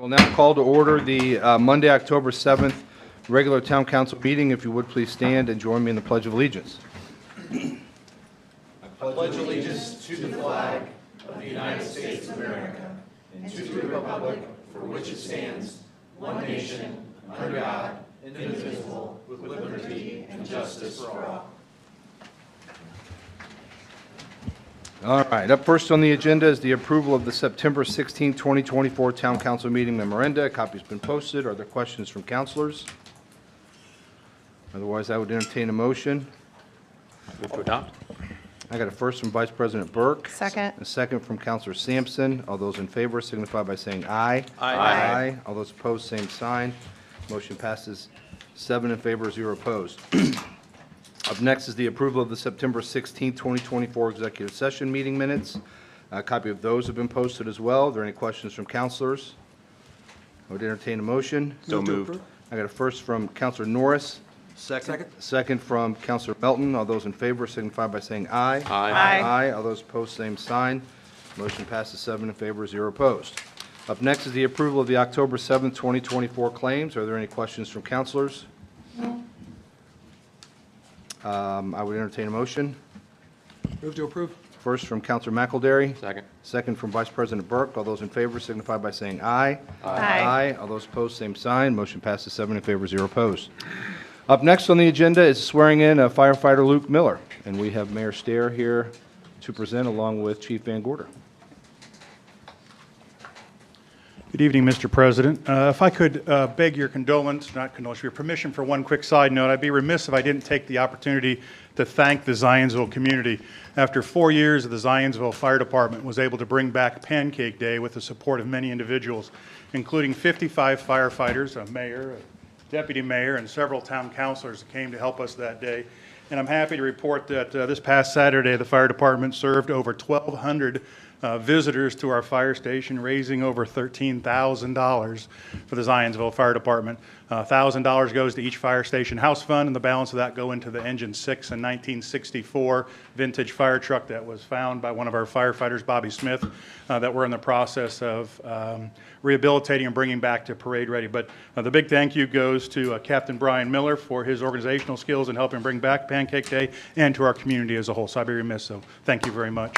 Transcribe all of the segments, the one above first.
We'll now call to order the Monday, October 7th regular Town Council meeting. If you would please stand and join me in the Pledge of Allegiance. I pledge allegiance to the flag of the United States of America and to the republic for which it stands, one nation, under God, indivisible, with liberty and justice for all. All right, up first on the agenda is the approval of the September 16, 2024 Town Council meeting memoranda. A copy's been posted. Are there questions from councilors? Otherwise, I would entertain a motion. Move to adopt. I got a first from Vice President Burke. Second. A second from Councilor Sampson. All those in favor signify by saying aye. Aye. Aye. All those opposed, same sign. Motion passes 7 in favor, 0 opposed. Up next is the approval of the September 16, 2024 executive session meeting minutes. A copy of those have been posted as well. Are there any questions from councilors? I would entertain a motion. So moved. I got a first from Councilor Norris. Second. Second from Councilor Melton. All those in favor signify by saying aye. Aye. Aye. All those opposed, same sign. Motion passes 7 in favor, 0 opposed. Up next is the approval of the October 7, 2024 claims. Are there any questions from councilors? I would entertain a motion. Move to approve. First from Councilor McElderry. Second. Second from Vice President Burke. All those in favor signify by saying aye. Aye. All those opposed, same sign. Motion passes 7 in favor, 0 opposed. Up next on the agenda is swearing in firefighter Luke Miller, and we have Mayor Stair here to present along with Chief Van Gorder. Good evening, Mr. President. If I could beg your your permission for one quick side note, I'd be remiss if I didn't take the opportunity to thank the Zionsville community. After 4 years, the Zionsville Fire Department was able to bring back Pancake Day with the support of many individuals, including 55 firefighters, a mayor, a deputy mayor, and several town councilors that came to help us that day. And I'm happy to report that this past Saturday, the fire department served over 1,200 visitors to our fire station, raising over $13,000 for the Zionsville Fire Department. $1,000 goes to each fire station house fund, and the balance of that go into the Engine 6 and 1964 vintage fire truck that was found by one of our firefighters, Bobby Smith, that we're in the process of rehabilitating and bringing back to parade ready. But the big thank you goes to Captain Brian Miller for his organizational skills in helping bring back Pancake Day, and to our community as a whole. So I'd be remiss, so thank you very much.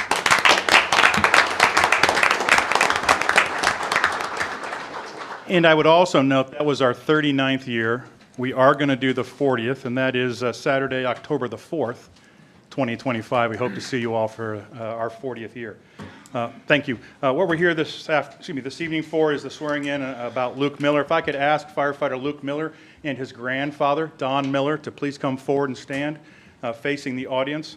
And I would also note that was our 39th year. We are going to do the 40th, and that is Saturday, October the 4th, 2025. We hope to see you all for our 40th year. Thank you. What we're here this evening for is the swearing in about Luke Miller. If I could ask firefighter Luke Miller and his grandfather, Don Miller, to please come forward and stand facing the audience.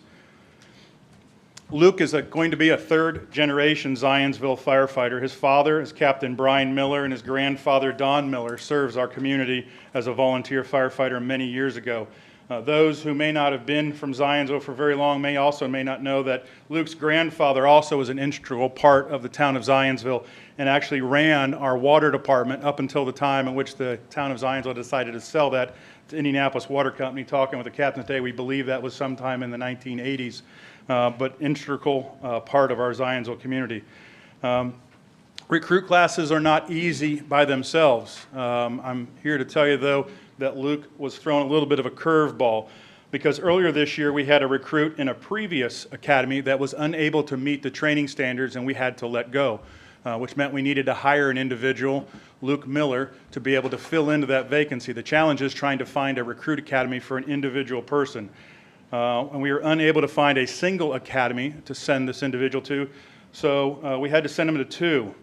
Luke is going to be a third-generation Zionsville firefighter. His father is Captain Brian Miller, and his grandfather, Don Miller, serves our community as a volunteer firefighter many years ago. Those who may not have been from Zionsville for very long may not know that Luke's grandfather also was an integral part of the town of Zionsville and actually ran our water department up until the time in which the town of Zionsville decided to sell that to Indianapolis Water Company. Talking with the captain today, we believe that was sometime in the 1980s. But integral part of our Zionsville community. Recruit classes are not easy by themselves. I'm here to tell you, though, that Luke was thrown a little bit of a curveball, because earlier this year we had a recruit in a previous academy that was unable to meet the training standards, and we had to let go, which meant we needed to hire an individual, Luke Miller, to be able to fill into that vacancy. The challenge is trying to find a recruit academy for an individual person. And we were unable to find a single academy to send this individual to, so we had to send him to two.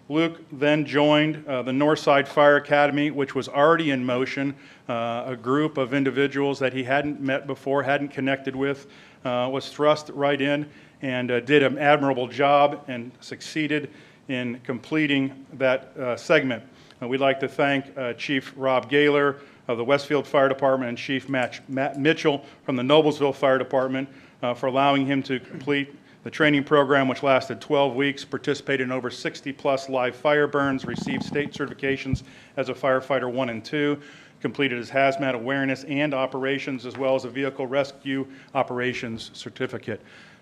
Luke then joined the Northside Fire Academy, which was already in motion, a group of individuals that he hadn't met before, hadn't connected with, was thrust right in and did an admirable job and succeeded in completing that segment. We'd like to thank Chief Rob Gaylor of the Westfield Fire Department and Chief Matt Mitchell from the Noblesville Fire Department for allowing him to complete the training program, which lasted 12 weeks, participated in over 60-plus live fire burns, received state certifications as a firefighter 1 and 2, completed his hazmat awareness and operations, as well as a vehicle rescue operations certificate.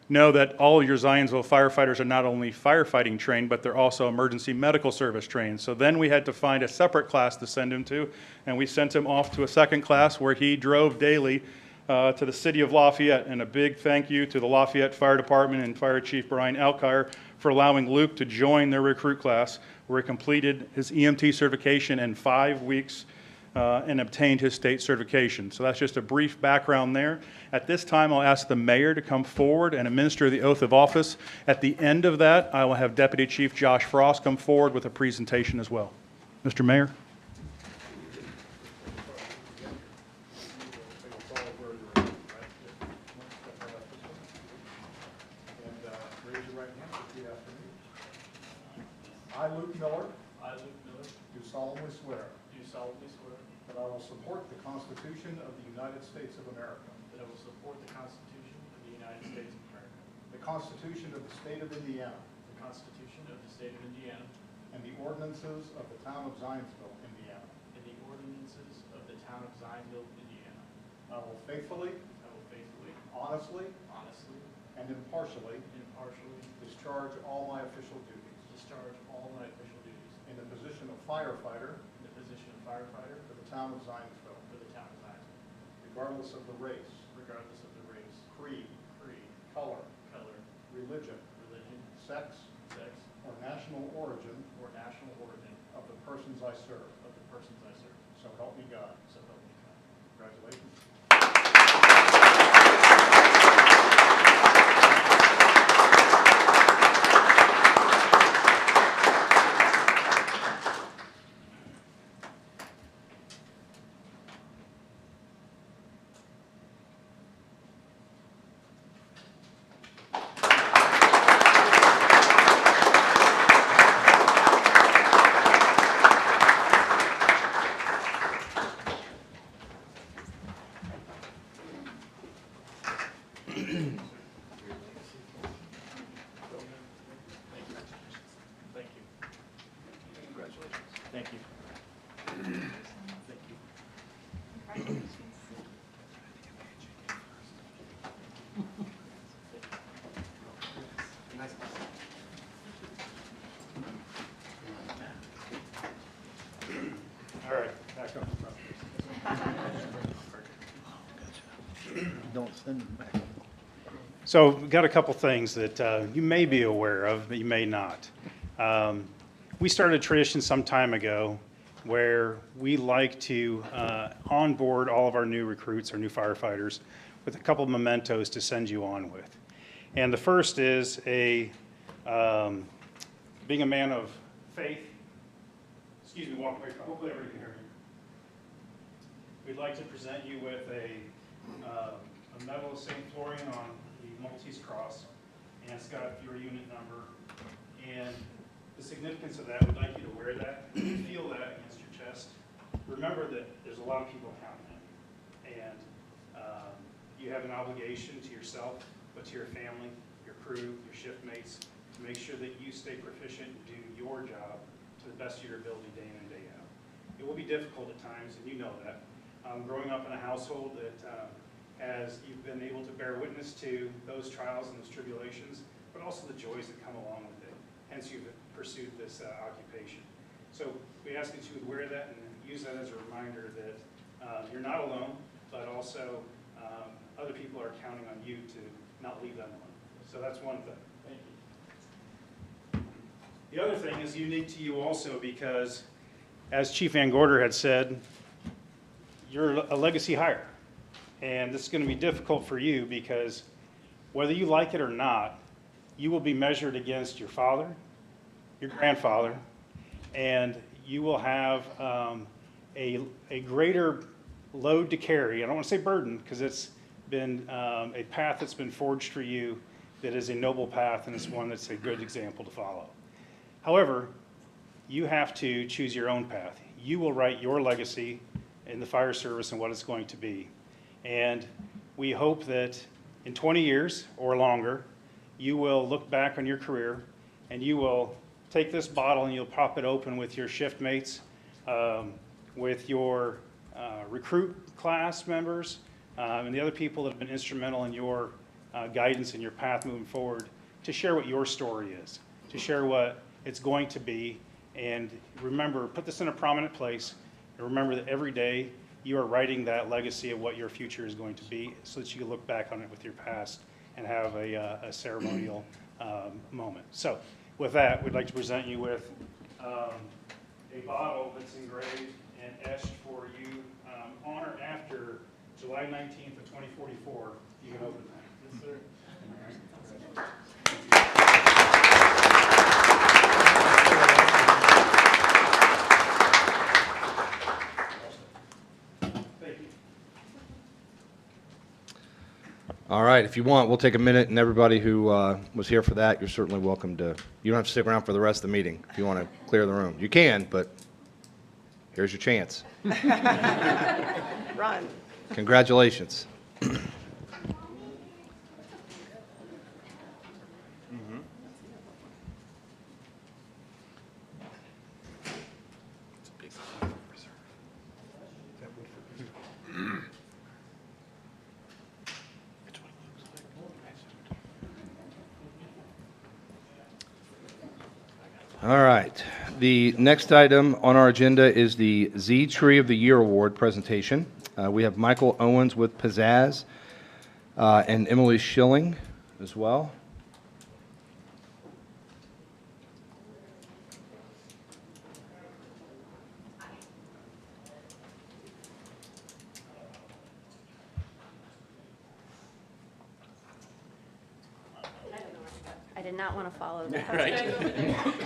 know that all of your Zionsville firefighters are not only firefighting trained, but they're also emergency medical service trained. So then we had to find a separate class to send him to, and we sent him off to a second class where he drove daily to the city of Lafayette. And a big thank you to the Lafayette Fire Department and Fire Chief Brian Alkire for allowing Luke to join their recruit class, where he completed his EMT certification in 5 weeks and obtained his state certification. So that's just a brief background there. At this time, I'll ask the mayor to come forward and administer the oath of office. At the end of that, I will have Deputy Chief Josh Frost come forward with a presentation as well. Mr. Mayor. Raise your right hand, repeat after me. I, Luke Miller, I, Luke Miller, do solemnly swear do solemnly swear that I will support the Constitution of the United States of America, that I will support the Constitution of the United States of America, the Constitution of the State of Indiana, the Constitution of the State of Indiana, and the ordinances of the town of Zionsville, Indiana. and the ordinances of the town of Zionsville, Indiana. I will faithfully, I will faithfully, honestly, honestly, and impartially and impartially discharge all my official duties discharge all my official duties in the position of firefighter in the position of firefighter for the town of Zionsville, for the town of Zionsville, regardless of the race, regardless of the race, creed, creed, color, color, religion, religion, sex, sex, or national origin or national origin of the persons I serve. of the persons I serve. So help me God. So help me God. Congratulations. Thank you. Congratulations. Thank you. Thank you. All right, back up. Don't send them back. So we've got a couple things that you may be aware of, but you may not. We started a tradition some time ago where we like to onboard all of our new recruits, our new firefighters, with a couple of mementos to send you on with. And the first is being a man of faith. Excuse me, walk away. Hopefully everybody can hear me. We'd like to present you with a medal of St. Florian on the Maltese Cross, and it's got your unit number. And the significance of that, we'd like you to wear that, feel that against your chest. Remember that there's a lot of people counting on you, and you have an obligation to yourself, but to your family, your crew, your shift mates, to make sure that you stay proficient and do your job to the best of your ability day in and day out. It will be difficult at times, and you know that. Growing up in a household that as you've been able to bear witness to those trials and those tribulations, but also the joys that come along with it. Hence, you've pursued this occupation. So we ask that you would wear that and use that as a reminder that you're not alone, but also other people are counting on you to not leave them alone. So that's one thing. Thank you. The other thing is unique to you also because, as Chief Van Gorder had said, you're a legacy hire. And this is going to be difficult for you because whether you like it or not, you will be measured against your father, your grandfather, and you will have a greater load to carry. I don't want to say burden because it's been a path that's been forged for you that is a noble path, and it's one that's a good example to follow. However, you have to choose your own path. You will write your legacy in the fire service and what it's going to be. And we hope that in 20 years or longer, you will look back on your career and you will take this bottle and you'll pop it open with your shift mates, with your recruit class members, and the other people that have been instrumental in your guidance in your path moving forward, to share what your story is, to share what it's going to be. And remember, put this in a prominent place, and remember that every day you are writing that legacy of what your future is going to be, so that you can look back on it with your past and have a ceremonial moment. So with that, we'd like to present you with a bottle that's engraved and etched for you on or after July 19th of 2044. You can open that. Yes, sir. Thank you. All right, if you want, we'll take a minute, and everybody who was here for that, you're certainly welcome to, you don't have to stick around for the rest of the meeting if you want to clear the room. You can, but here's your chance. Run. Congratulations. All right. The next item on our agenda is the Z Tree of the Year Award presentation. We have Michael Owens with Pizzazz and Emily Schilling as well. I did not want to follow the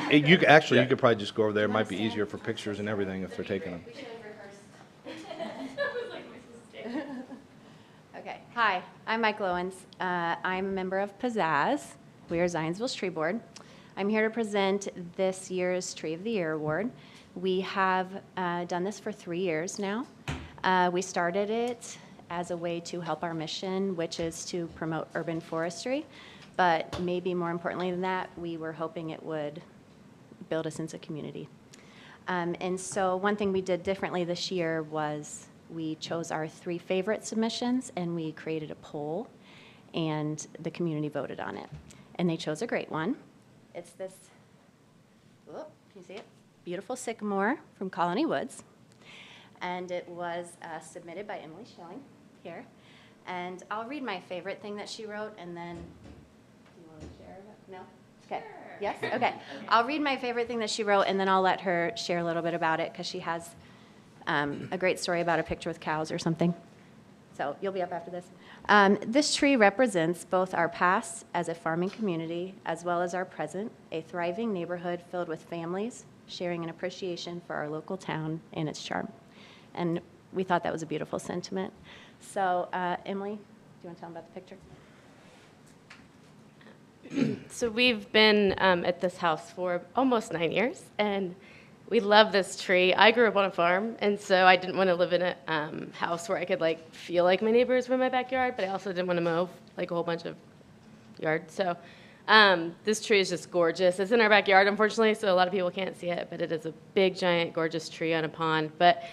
You actually, you could probably just go over there. It might be easier for pictures and everything if they're taking them. Okay. Hi, I'm Michael Owens. I'm a member of Pizzazz. We are Zionsville's tree board. I'm here to present this year's Tree of the Year Award. We have done this for 3 years now. We started it as a way to help our mission, which is to promote urban forestry. But maybe more importantly than that, we were hoping it would build a sense of community. And so one thing we did differently this year was we chose our 3 favorite submissions and we created a poll, and the community voted on it. And they chose a great one. It's this, whoop, can you see it? Beautiful sycamore from Colony Woods. And it was submitted by Emily Schilling here. And I'll read my favorite thing that she wrote, and then, do you want to share it? No? Okay. Yes? Okay. I'll read my favorite thing that she wrote, and then I'll let her share a little bit about it, because she has a great story about a picture with cows or something. So you'll be up after this. This tree represents both our past as a farming community as well as our present, a thriving neighborhood filled with families sharing an appreciation for our local town and its charm. And we thought that was a beautiful sentiment. So Emily, do you want to tell them about the picture? So we've been at this house for almost 9 years, and we love this tree. I grew up on a farm, and so I didn't want to live in a house where I could feel like my neighbors were in my backyard, but I also didn't want to mow a whole bunch of yard. So this tree is just gorgeous. It's in our backyard, unfortunately, so a lot of people can't see it, but it is a big, giant, gorgeous tree on a pond. But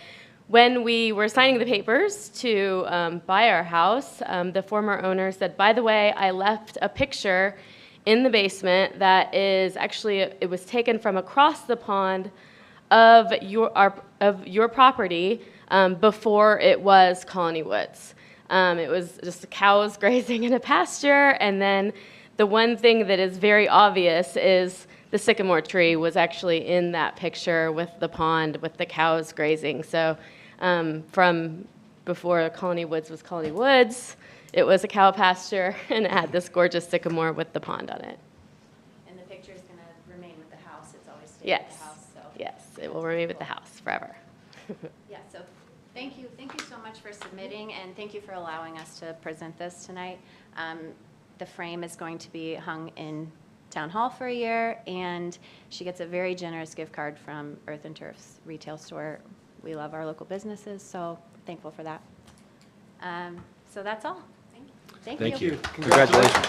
when we were signing the papers to buy our house, the former owner said, by the way, I left a picture in the basement that is actually, it was taken from across the pond of your property before it was Colony Woods. It was just cows grazing in a pasture, and then the one thing that is very obvious is the sycamore tree was actually in that picture with the pond with the cows grazing. So from before Colony Woods was Colony Woods, it was a cow pasture, and it had this gorgeous sycamore with the pond on it. And the picture is going to remain with the house. It's always stayed Yes. with the house. So. Yes, it will remain with the house forever. Yeah, so thank you so much for submitting, and thank you for allowing us to present this tonight. The frame is going to be hung in Town Hall for a year, and she gets a very generous gift card from Earth and Turf's retail store. We love our local businesses, so thankful for that. So that's all. Thank you. Thank you. Congratulations.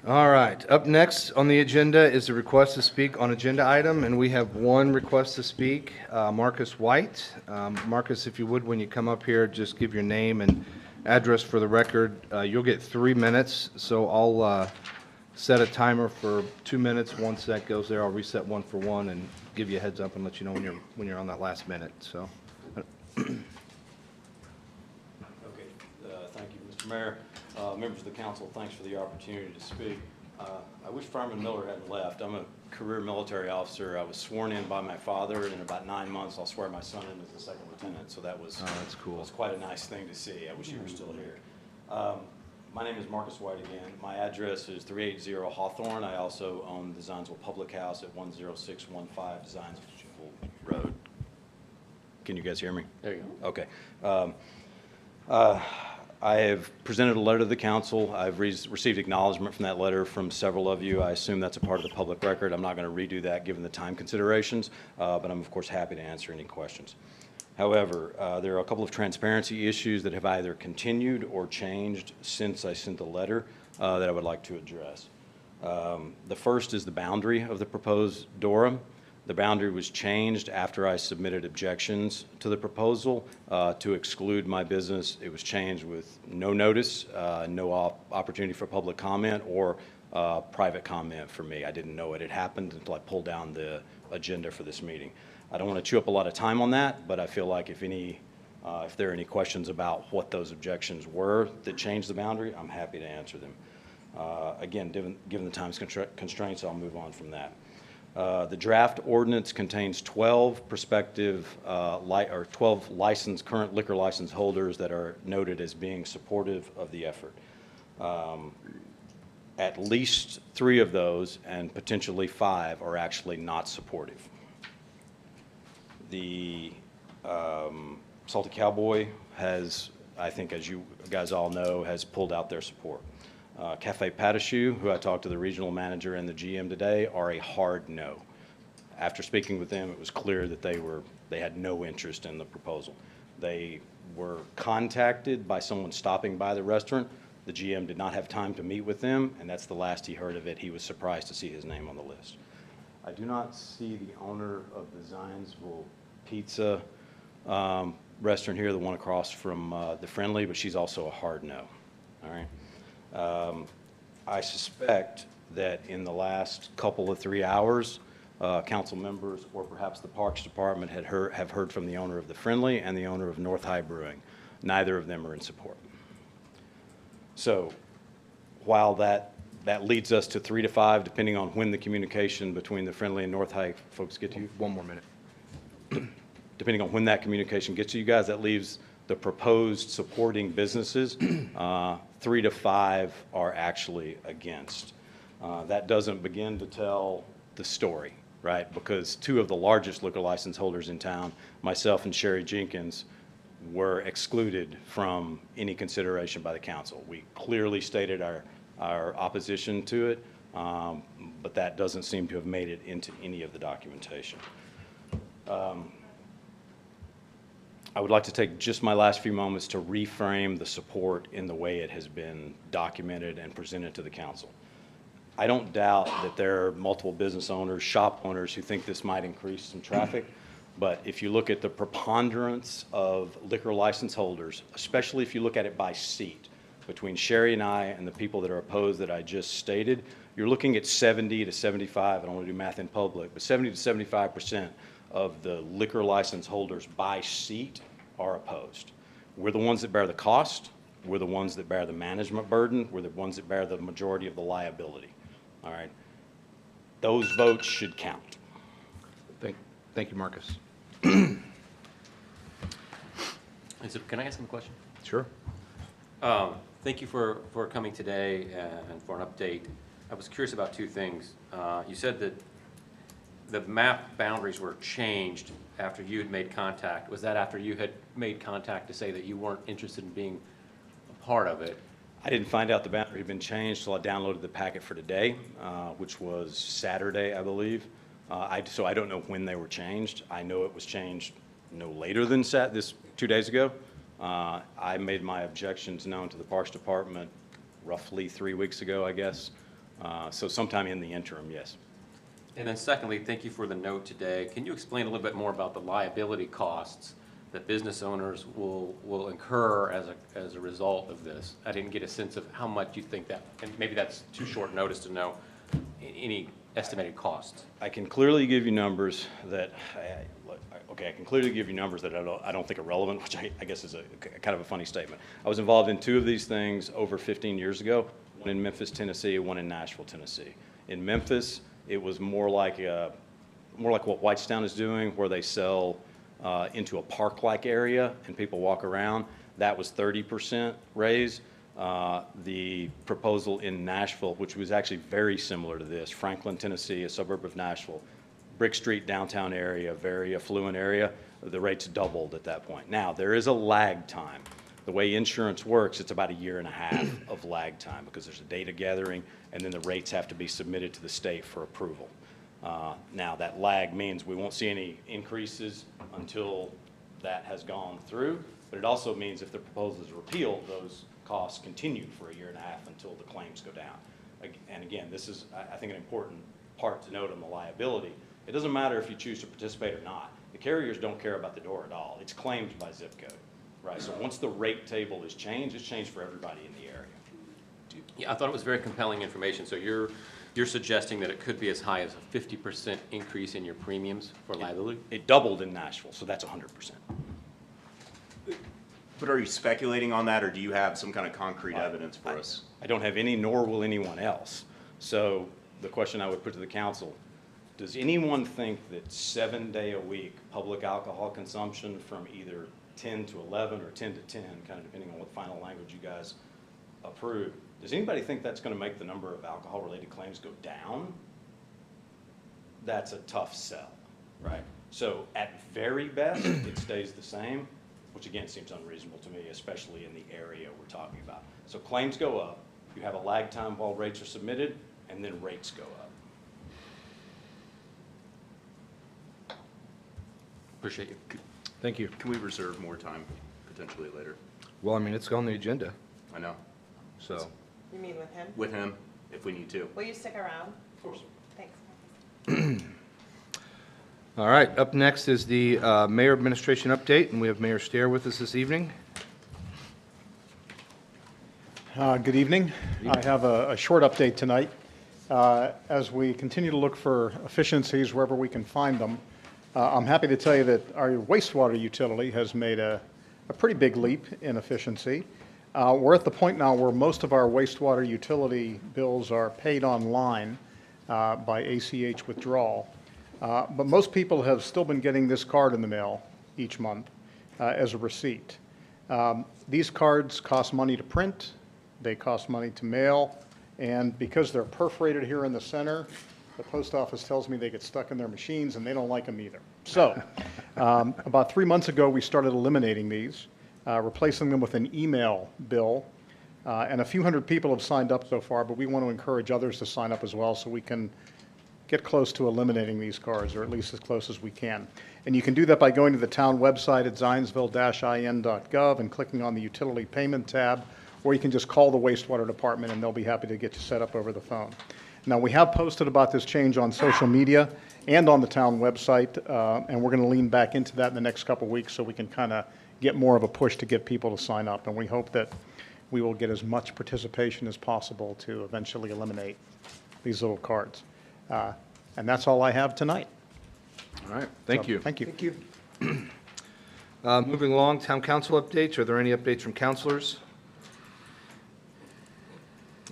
All right, up next on the agenda is a request to speak on agenda item, and we have one request to speak, Marcus White. Marcus, if you would, when you come up here, just give your name and address for the record. You'll get 3 minutes, so I'll set a timer for 2 minutes. Once that goes there, I'll reset one for one and give you a heads up and let you know when you're on that last minute, so. Okay, thank you, Mr. Mayor. Members of the council, thanks for the opportunity to speak. I wish Fireman Miller hadn't left. I'm a career military officer. I was sworn in by my father, and in about 9 months, I'll swear my son in as a second lieutenant, so that was, that's cool. was quite a nice thing to see. I wish he were still here. My name is Marcus White again. My address is 380 Hawthorne. I also own the Zionsville Public House at 10615 Zionsville Road. Can you guys hear me? There you go. Okay. I have presented a letter to the council. I've received acknowledgement from that letter from several of you. I assume that's a part of the public record. I'm not going to redo that given the time considerations, but I'm of course happy to answer any questions. However, there are a couple of transparency issues that have either continued or changed since I sent the letter that I would like to address. The first is the boundary of the proposed DORA. The boundary was changed after I submitted objections to the proposal to exclude my business. It was changed with no notice, no opportunity for public comment or private comment for me. I didn't know it had happened until I pulled down the agenda for this meeting. I don't want to chew up a lot of time on that, but I feel like if there are any questions about what those objections were that changed the boundary, I'm happy to answer them. Again, given the time constraints, I'll move on from that. The draft ordinance contains 12 prospective, 12 current liquor license holders that are noted as being supportive of the effort. At least 3 of those, and potentially 5, are actually not supportive. The Salty Cowboy has, I think as you guys all know, has pulled out their support. Cafe Patashu, who I talked to the regional manager and the GM today, are a hard no. After speaking with them, it was clear that they had no interest in the proposal. They were contacted by someone stopping by the restaurant. The GM did not have time to meet with them, and that's the last he heard of it. He was surprised to see his name on the list. I do not see the owner of the Zionsville Pizza restaurant here, the one across from the Friendly, but she's also a hard no. All right. I suspect that in the last couple of 3 hours, council members or perhaps the Parks Department have heard from the owner of the Friendly and the owner of North High Brewing. Neither of them are in support. So while that leads us to 3 to 5, depending on when the communication between the Friendly and North High folks get to you. One more minute. Depending on when that communication gets to you guys, that leaves the proposed supporting businesses. 3 to 5 are actually against. That doesn't begin to tell the story, right? Because 2 of the largest liquor license holders in town, myself and Sherry Jenkins, were excluded from any consideration by the council. We clearly stated our opposition to it, but that doesn't seem to have made it into any of the documentation. I would like to take just my last few moments to reframe the support in the way it has been documented and presented to the council. I don't doubt that there are multiple business owners, shop owners who think this might increase some traffic, but if you look at the preponderance of liquor license holders, especially if you look at it by seat, between Sherry and I and the people that are opposed that I just stated, you're looking at 70 to 75, I don't want to do math in public, but 70 to 75% of the liquor license holders by seat are opposed. We're the ones that bear the cost. We're the ones that bear the management burden. We're the ones that bear the majority of the liability. All right. Those votes should count. Thank you, Marcus. Can I ask him a question? Sure. Thank you for coming today and for an update. I was curious about 2 things. You said that the map boundaries were changed after you had made contact. Was that after you had made contact to say that you weren't interested in being a part of it? I didn't find out the boundary had been changed until I downloaded the packet for today, which was Saturday, I believe. So I don't know when they were changed. I know it was changed no later than 2 days ago. I made my objections known to the Parks Department roughly 3 weeks ago, I guess. So sometime in the interim, yes. And then secondly, thank you for the note today. Can you explain a little bit more about the liability costs that business owners will incur as a result of this? I didn't get a sense of how much you think that, and maybe that's too short notice to know any estimated costs. I can clearly give you numbers that, I can clearly give you numbers that I don't think are relevant, which I guess is a kind of a funny statement. I was involved in two of these things over 15 years ago, one in Memphis, Tennessee, and one in Nashville, Tennessee. In Memphis, it was more like what Whitestown is doing, where they sell into a park-like area and people walk around. That was 30% raise. The proposal in Nashville, which was actually very similar to this, Franklin, Tennessee, a suburb of Nashville, Brick Street downtown area, very affluent area, the rates doubled at that point. Now, there is a lag time. The way insurance works, it's about 1.5 years of lag time because there's a data gathering and then the rates have to be submitted to the state for approval. Now, that lag means we won't see any increases until that has gone through, but it also means if the proposal is repealed, those costs continue for 1.5 years until the claims go down. And again, this is, I think, an important part to note on the liability. It doesn't matter if you choose to participate or not. The carriers don't care about the door at all. It's claimed by zip code, right? So once the rate table is changed, it's changed for everybody in the area. Yeah, I thought it was very compelling information. So you're suggesting that it could be as high as a 50% increase in your premiums for liability? It doubled in Nashville, so that's 100%. But are you speculating on that, or do you have some kind of concrete evidence for us? I don't have any, nor will anyone else. So the question I would put to the council, does anyone think that 7-day-a-week public alcohol consumption from either 10 to 11 or 10 to 10, kind of depending on what final language you guys approve, does anybody think that's going to make the number of alcohol-related claims go down? That's a tough sell, right? So at very best, it stays the same, which again seems unreasonable to me, especially in the area we're talking about. So claims go up, you have a lag time while rates are submitted, and then rates go up. Appreciate you. Thank you. Can we reserve more time potentially later? Well, I mean, it's on the agenda, I know. so. You mean with him? With him, if we need to. Will you stick around? Of course. Thanks. All right, up next is the Mayor Administration Update, and we have Mayor Stair with us this evening. Good evening. I have a short update tonight. As we continue to look for efficiencies wherever we can find them, I'm happy to tell you that our wastewater utility has made a pretty big leap in efficiency. We're at the point now where most of our wastewater utility bills are paid online by ACH withdrawal. But most people have still been getting this card in the mail each month as a receipt. These cards cost money to print, they cost money to mail, and because they're perforated here in the center, the post office tells me they get stuck in their machines and they don't like them either. So about 3 months ago, we started eliminating these, replacing them with an email bill. And a few hundred people have signed up so far, but we want to encourage others to sign up as well so we can get close to eliminating these cards, or at least as close as we can. And you can do that by going to the town website at zionsville-in.gov and clicking on the utility payment tab, or you can just call the wastewater department and they'll be happy to get you set up over the phone. Now, we have posted about this change on social media and on the town website, and we're going to lean back into that in the next couple of weeks so we can kind of get more of a push to get people to sign up. And we hope that we will get as much participation as possible to eventually eliminate these little cards. And that's all I have tonight. All right, thank you. Thank you. Thank you. Moving along, town council updates. Are there any updates from councilors?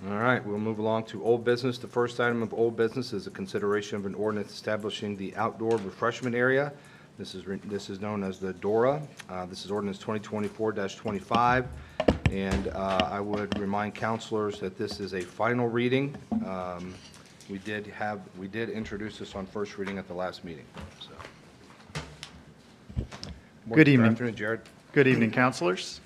All right, we'll move along to old business. The first item of old business is a consideration of an ordinance establishing the outdoor refreshment area. This is known as the DORA. This is ordinance 2024-25, and I would remind councilors that this is a final reading. We did introduce this on first reading at the last meeting. So. Good evening. afternoon, Jared. Good evening, councilors.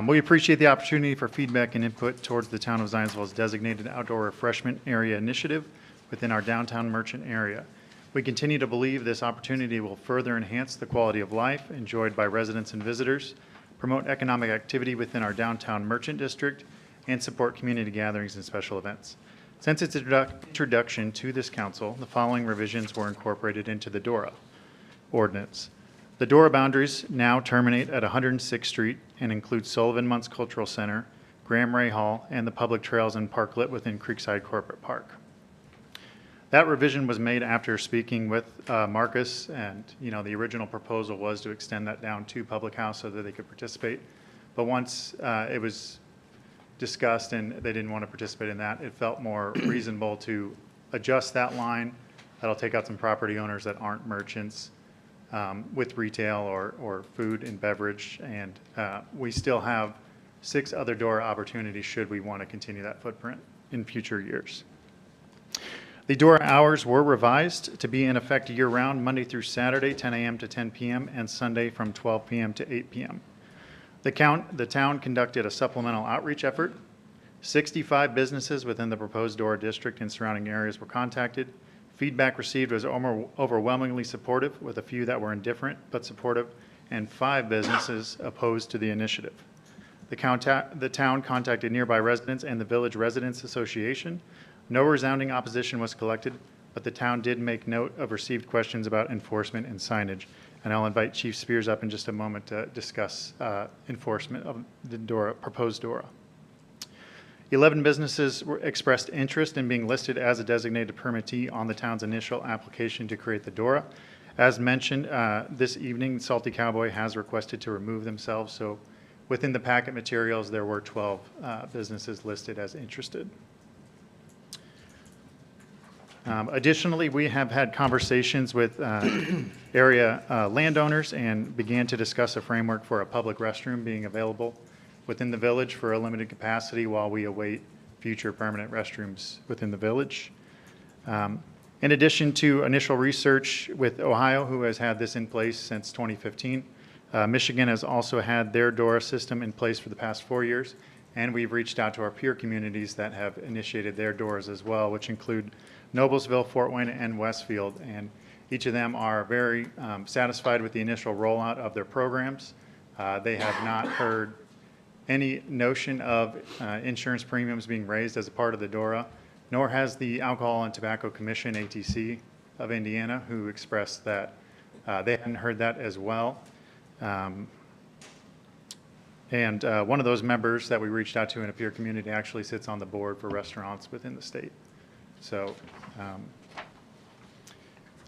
We appreciate the opportunity for feedback and input towards the Town of Zionsville's designated outdoor refreshment area initiative within our downtown merchant area. We continue to believe this opportunity will further enhance the quality of life enjoyed by residents and visitors, promote economic activity within our downtown merchant district, and support community gatherings and special events. Since its introduction to this council, the following revisions were incorporated into the DORA ordinance. The DORA boundaries now terminate at 106th Street and include Sullivan Muntz Cultural Center, Graham Ray Hall, and the public trails and parklet within Creekside Corporate Park. That revision was made after speaking with Marcus, and the original proposal was to extend that down to Public House so that they could participate. But once it was discussed and they didn't want to participate in that, it felt more reasonable to adjust that line. That'll take out some property owners that aren't merchants with retail or food and beverage. And we still have 6 other DORA opportunities should we want to continue that footprint in future years. The DORA hours were revised to be in effect year-round, Monday through Saturday, 10 a.m. to 10 p.m., and Sunday from 12 p.m. to 8 p.m. The town conducted a supplemental outreach effort. 65 businesses within the proposed DORA district and surrounding areas were contacted. Feedback received was overwhelmingly supportive, with a few that were indifferent but supportive, and 5 businesses opposed to the initiative. The town contacted nearby residents and the Village Residents Association. No resounding opposition was collected, but the town did make note of received questions about enforcement and signage. And I'll invite Chief Spears up in just a moment to discuss enforcement of the proposed DORA. 11 businesses expressed interest in being listed as a designated permittee on the town's initial application to create the DORA. As mentioned, this evening, Salty Cowboy has requested to remove themselves. So within the packet materials, there were 12 businesses listed as interested. Additionally, we have had conversations with area landowners and began to discuss a framework for a public restroom being available within the village for a limited capacity while we await future permanent restrooms within the village. In addition to initial research with Ohio, who has had this in place since 2015, Michigan has also had their DORA system in place for the past 4 years, and we've reached out to our peer communities that have initiated their DORAs as well, which include Noblesville, Fort Wayne, and Westfield, and each of them are very satisfied with the initial rollout of their programs. They have not heard any notion of insurance premiums being raised as a part of the DORA, nor has the Alcohol and Tobacco Commission, ATC, of Indiana, who expressed that they hadn't heard that as well. And one of those members that we reached out to in a peer community actually sits on the board for restaurants within the state. So,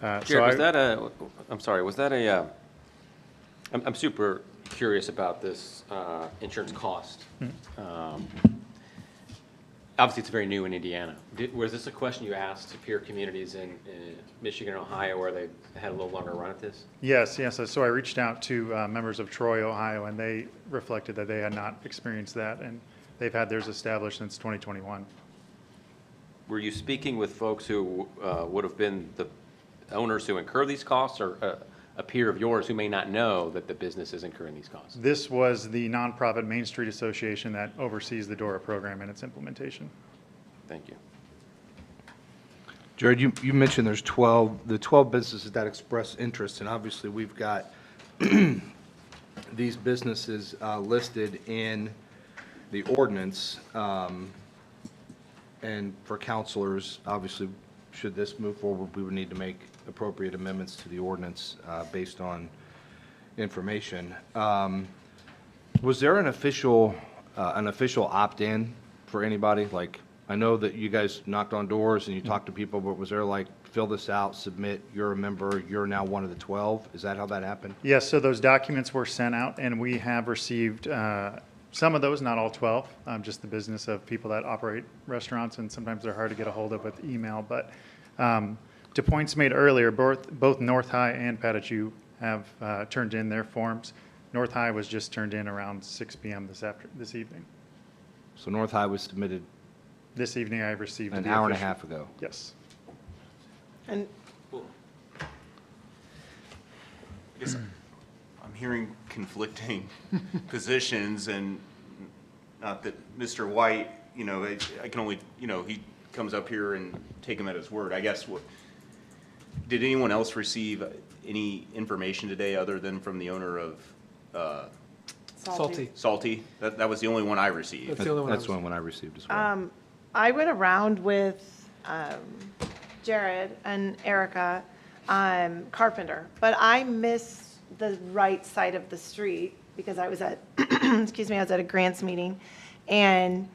Jared, was that a, I'm sorry, was that a, I'm super curious about this insurance cost. Obviously, it's very new in Indiana. Was this a question you asked to peer communities in Michigan and Ohio where they had a little longer run at this? Yes. So I reached out to members of Troy, Ohio, and they reflected that they had not experienced that, and they've had theirs established since 2021. Were you speaking with folks who would have been the owners who incur these costs, or a peer of yours who may not know that the business is incurring these costs? This was the nonprofit Main Street Association that oversees the DORA program and its implementation. Thank you. Jared, you mentioned there's 12 businesses that express interest, and obviously we've got these businesses listed in the ordinance. And for counselors, obviously, should this move forward, we would need to make appropriate amendments to the ordinance based on information. Was there an official opt-in for anybody? Like, I know that you guys knocked on doors and you talked to people, but was there like, fill this out, submit, you're a member, you're now one of the 12? Is that how that happened? Yes, so those documents were sent out, and we have received some of those, not all 12, just the business of people that operate restaurants, and sometimes they're hard to get a hold of with email. But to points made earlier, both North High and Patachou have turned in their forms. North High was just turned in around 6 p.m. this evening. So North High was submitted This evening I received an the hour and a official- half ago. Yes. And I guess I'm hearing conflicting positions, and not that Mr. White, I can only, he comes up here and take him at his word. I guess, did anyone else receive any information today other than from the owner of salty. Salty? That was the only one I received. That's the one I received as well. I went around with Jared and Erica Carpenter, but I missed the right side of the street because I was at, excuse me, I was at a grants meeting, and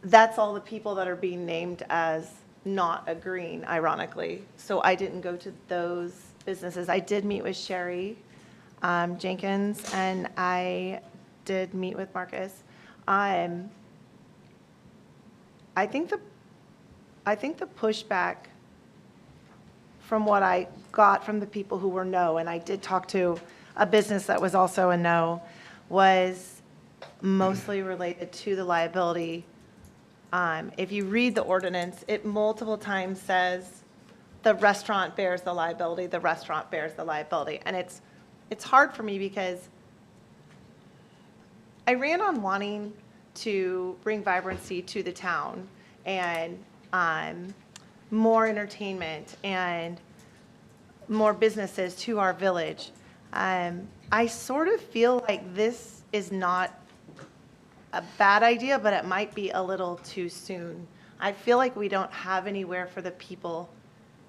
that's all the people that are being named as not agreeing, ironically. So I didn't go to those businesses. I did meet with Sherry Jenkins, and I did meet with Marcus. I think the pushback from what I got from the people who were no, and I did talk to a business that was also a no, was mostly related to the liability. If you read the ordinance, it multiple times says the restaurant bears the liability, the restaurant bears the liability. And it's hard for me because I ran on wanting to bring vibrancy to the town and more entertainment and more businesses to our village. I sort of feel like this is not a bad idea, but it might be a little too soon. I feel like we don't have anywhere for the people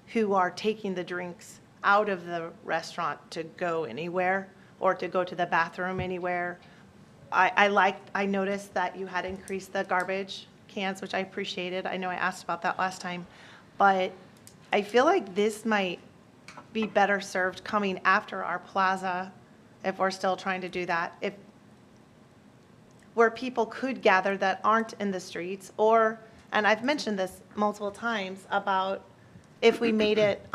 who are taking the drinks out of the restaurant to go anywhere or to go to the bathroom anywhere. I noticed that you had increased the garbage cans, which I appreciated. I know I asked about that last time, but I feel like this might be better served coming after our plaza, if we're still trying to do that, where people could gather that aren't in the streets, or, and I've mentioned this multiple times, about if we made it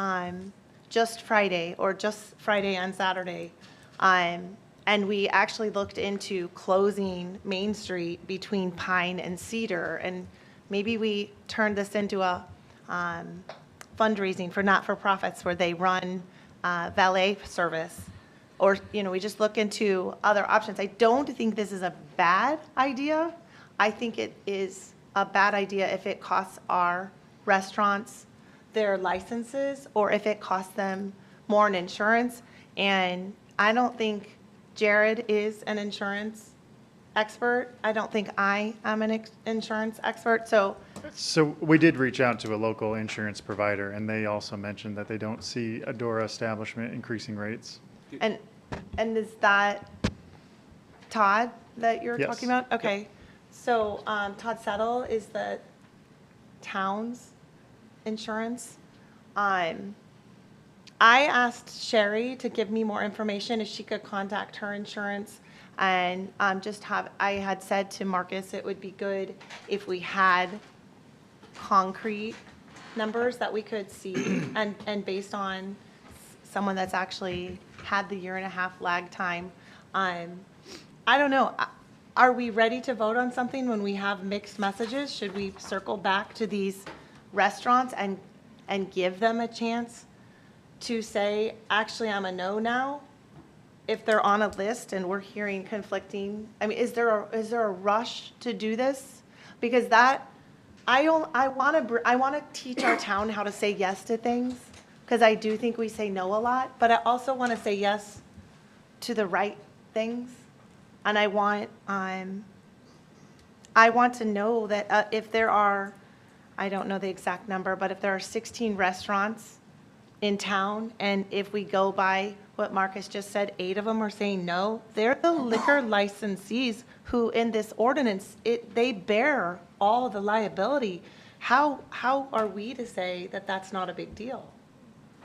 just Friday or just Friday and Saturday, and we actually looked into closing Main Street between Pine and Cedar, and maybe we turned this into a fundraising for not-for-profits where they run valet service, or, you know, we just look into other options. I don't think this is a bad idea. I think it is a bad idea if it costs our restaurants their licenses or if it costs them more in insurance. And I don't think Jared is an insurance expert. I don't think I am an insurance expert. So we did reach out to a local insurance provider, and they also mentioned that they don't see a Dora establishment increasing rates. And is that Todd that you're Yes. talking about? Okay. So Todd Settle is the town's insurance. I asked Sherry to give me more information if she could contact her insurance, and I had said to Marcus it would be good if we had concrete numbers that we could see, and based on someone that's actually had the 1.5 year lag time. I don't know. Are we ready to vote on something when we have mixed messages? Should we circle back to these restaurants and give them a chance to say, actually, I'm a no now? If they're on a list and we're hearing conflicting, I mean, is there a rush to do this? Because that, I want to teach our town how to say yes to things, because I do think we say no a lot, but I also want to say yes to the right things. And I want to know that if there are, I don't know the exact number, but if there are 16 restaurants in town, and if we go by what Marcus just said, 8 of them are saying no, they're the liquor licensees who, in this ordinance, they bear all the liability. How are we to say that that's not a big deal?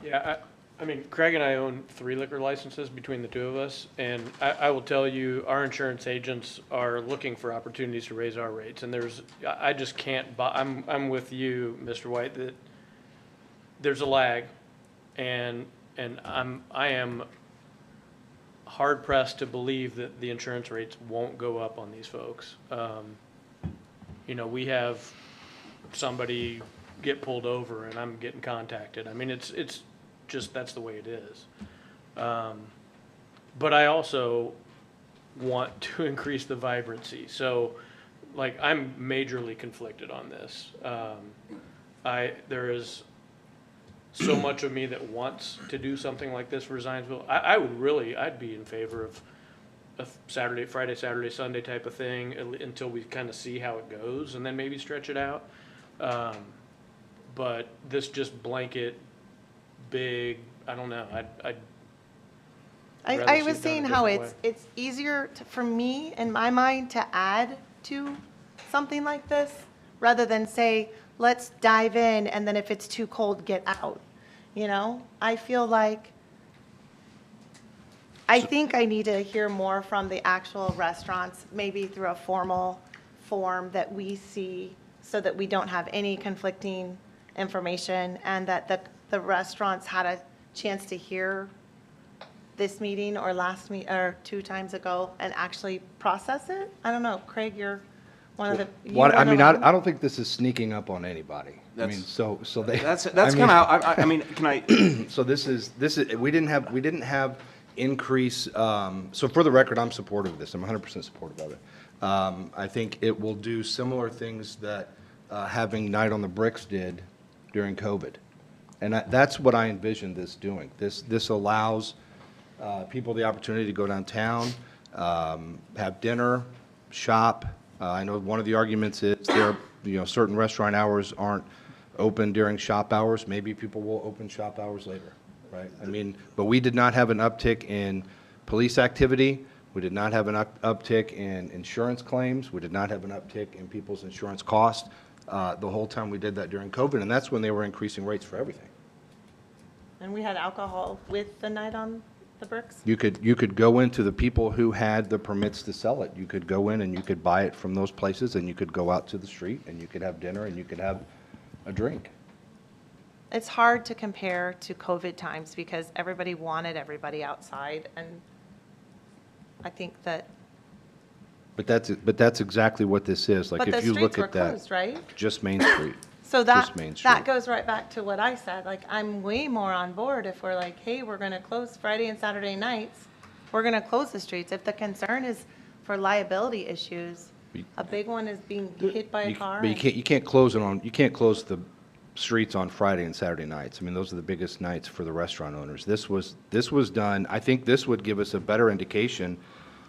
Yeah, I mean, Craig and I own 3 liquor licenses between the 2 of us, and I will tell you, our insurance agents are looking for opportunities to raise our rates, and I just can't, I'm with you, Mr. White, that there's a lag, and I am hard pressed to believe that the insurance rates won't go up on these folks. You know, we have somebody get pulled over and I'm getting contacted. I mean, it's just, that's the way it is. But I also want to increase the vibrancy. So, like, I'm majorly conflicted on this. There is so much of me that wants to do something like this for Zionsville. I'd be in favor of a Saturday, Friday, Saturday, Sunday type of thing until we kind of see how it goes, and then maybe stretch it out. But this just blanket, big, I don't know, I'd rather I see was it done a saying how different it's easier for me, in my mind, to add to something like this, rather than say, let's dive in, and then if it's too cold, get out. You know, I feel like, I think I need to hear more from the actual restaurants, maybe through a formal form that we see, so that we don't have any conflicting information, and that the restaurants had a chance to hear this meeting or or 2 times ago and actually process it. I don't know, Craig, you're one of the. you Well, I weren't mean, around. I don't think this is sneaking up on anybody. I mean, so they. That's I mean- kind of, I mean, can I, So this is, we didn't have increase, so for the record, I'm supportive of this. I'm 100% supportive of it. I think it will do similar things that having Night on the Bricks did during COVID. And that's what I envisioned this doing. This allows people the opportunity to go downtown, have dinner, shop. I know one of the arguments is certain restaurant hours aren't open during shop hours. Maybe people will open shop hours later, right? I mean, but we did not have an uptick in police activity. We did not have an uptick in insurance claims. We did not have an uptick in people's insurance costs the whole time we did that during COVID, and that's when they were increasing rates for everything. And we had alcohol with the Night on the Bricks? You could go into the people who had the permits to sell it. You could go in and you could buy it from those places, and you could go out to the street, and you could have dinner, and you could have a drink. It's hard to compare to COVID times because everybody wanted everybody outside, and I think that, But that's exactly what this is. Like, but the if you look streets were at that, closed, right? just Main Street. So that, Just Main that Street. goes right back to what I said, like, I'm way more on board if we're like, hey, we're gonna close Friday and Saturday nights, we're gonna close the streets. If the concern is for liability issues, a big one is being hit by a car. But you can't close the streets on Friday and Saturday nights. I mean, those are the biggest nights for the restaurant owners. This was done, I think this would give us a better indication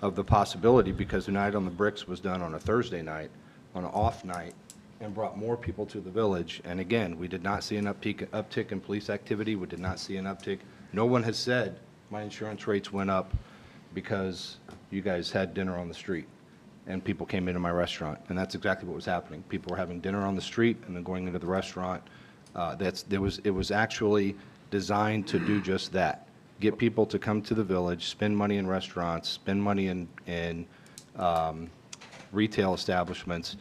of the possibility, because the Night on the Bricks was done on a Thursday night, on an off night, and brought more people to the village. And again, we did not see an uptick in police activity. We did not see an uptick. No one has said my insurance rates went up because you guys had dinner on the street and people came into my restaurant. And that's exactly what was happening. People were having dinner on the street and then going into the restaurant. It was actually designed to do just that. Get people to come to the village, spend money in restaurants, spend money in retail establishments,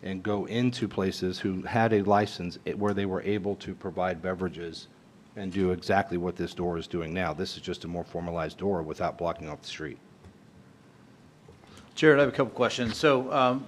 and go into places who had a license where they were able to provide beverages and do exactly what this door is doing now. This is just a more formalized door without blocking off the street. Jared, I have a couple questions. So,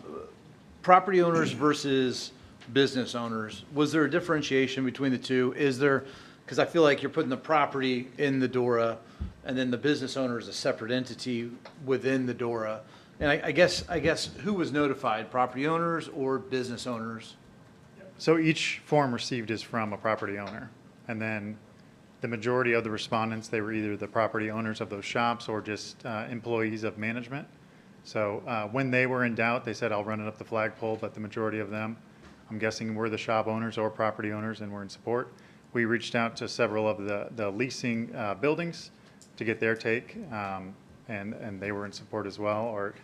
property owners versus business owners, was there a differentiation between the two? Is there, because I feel like you're putting the property in the DORA, and then the business owner is a separate entity within the DORA. And I guess who was notified, property owners or business owners? So each form received is from a property owner. And then the majority of the respondents, they were either the property owners of those shops or just employees of management. So when they were in doubt, they said, I'll run it up the flagpole, but the majority of them, I'm guessing, were the shop owners or property owners and were in support. We reached out to several of the leasing buildings to get their take, and they were in support as well. Or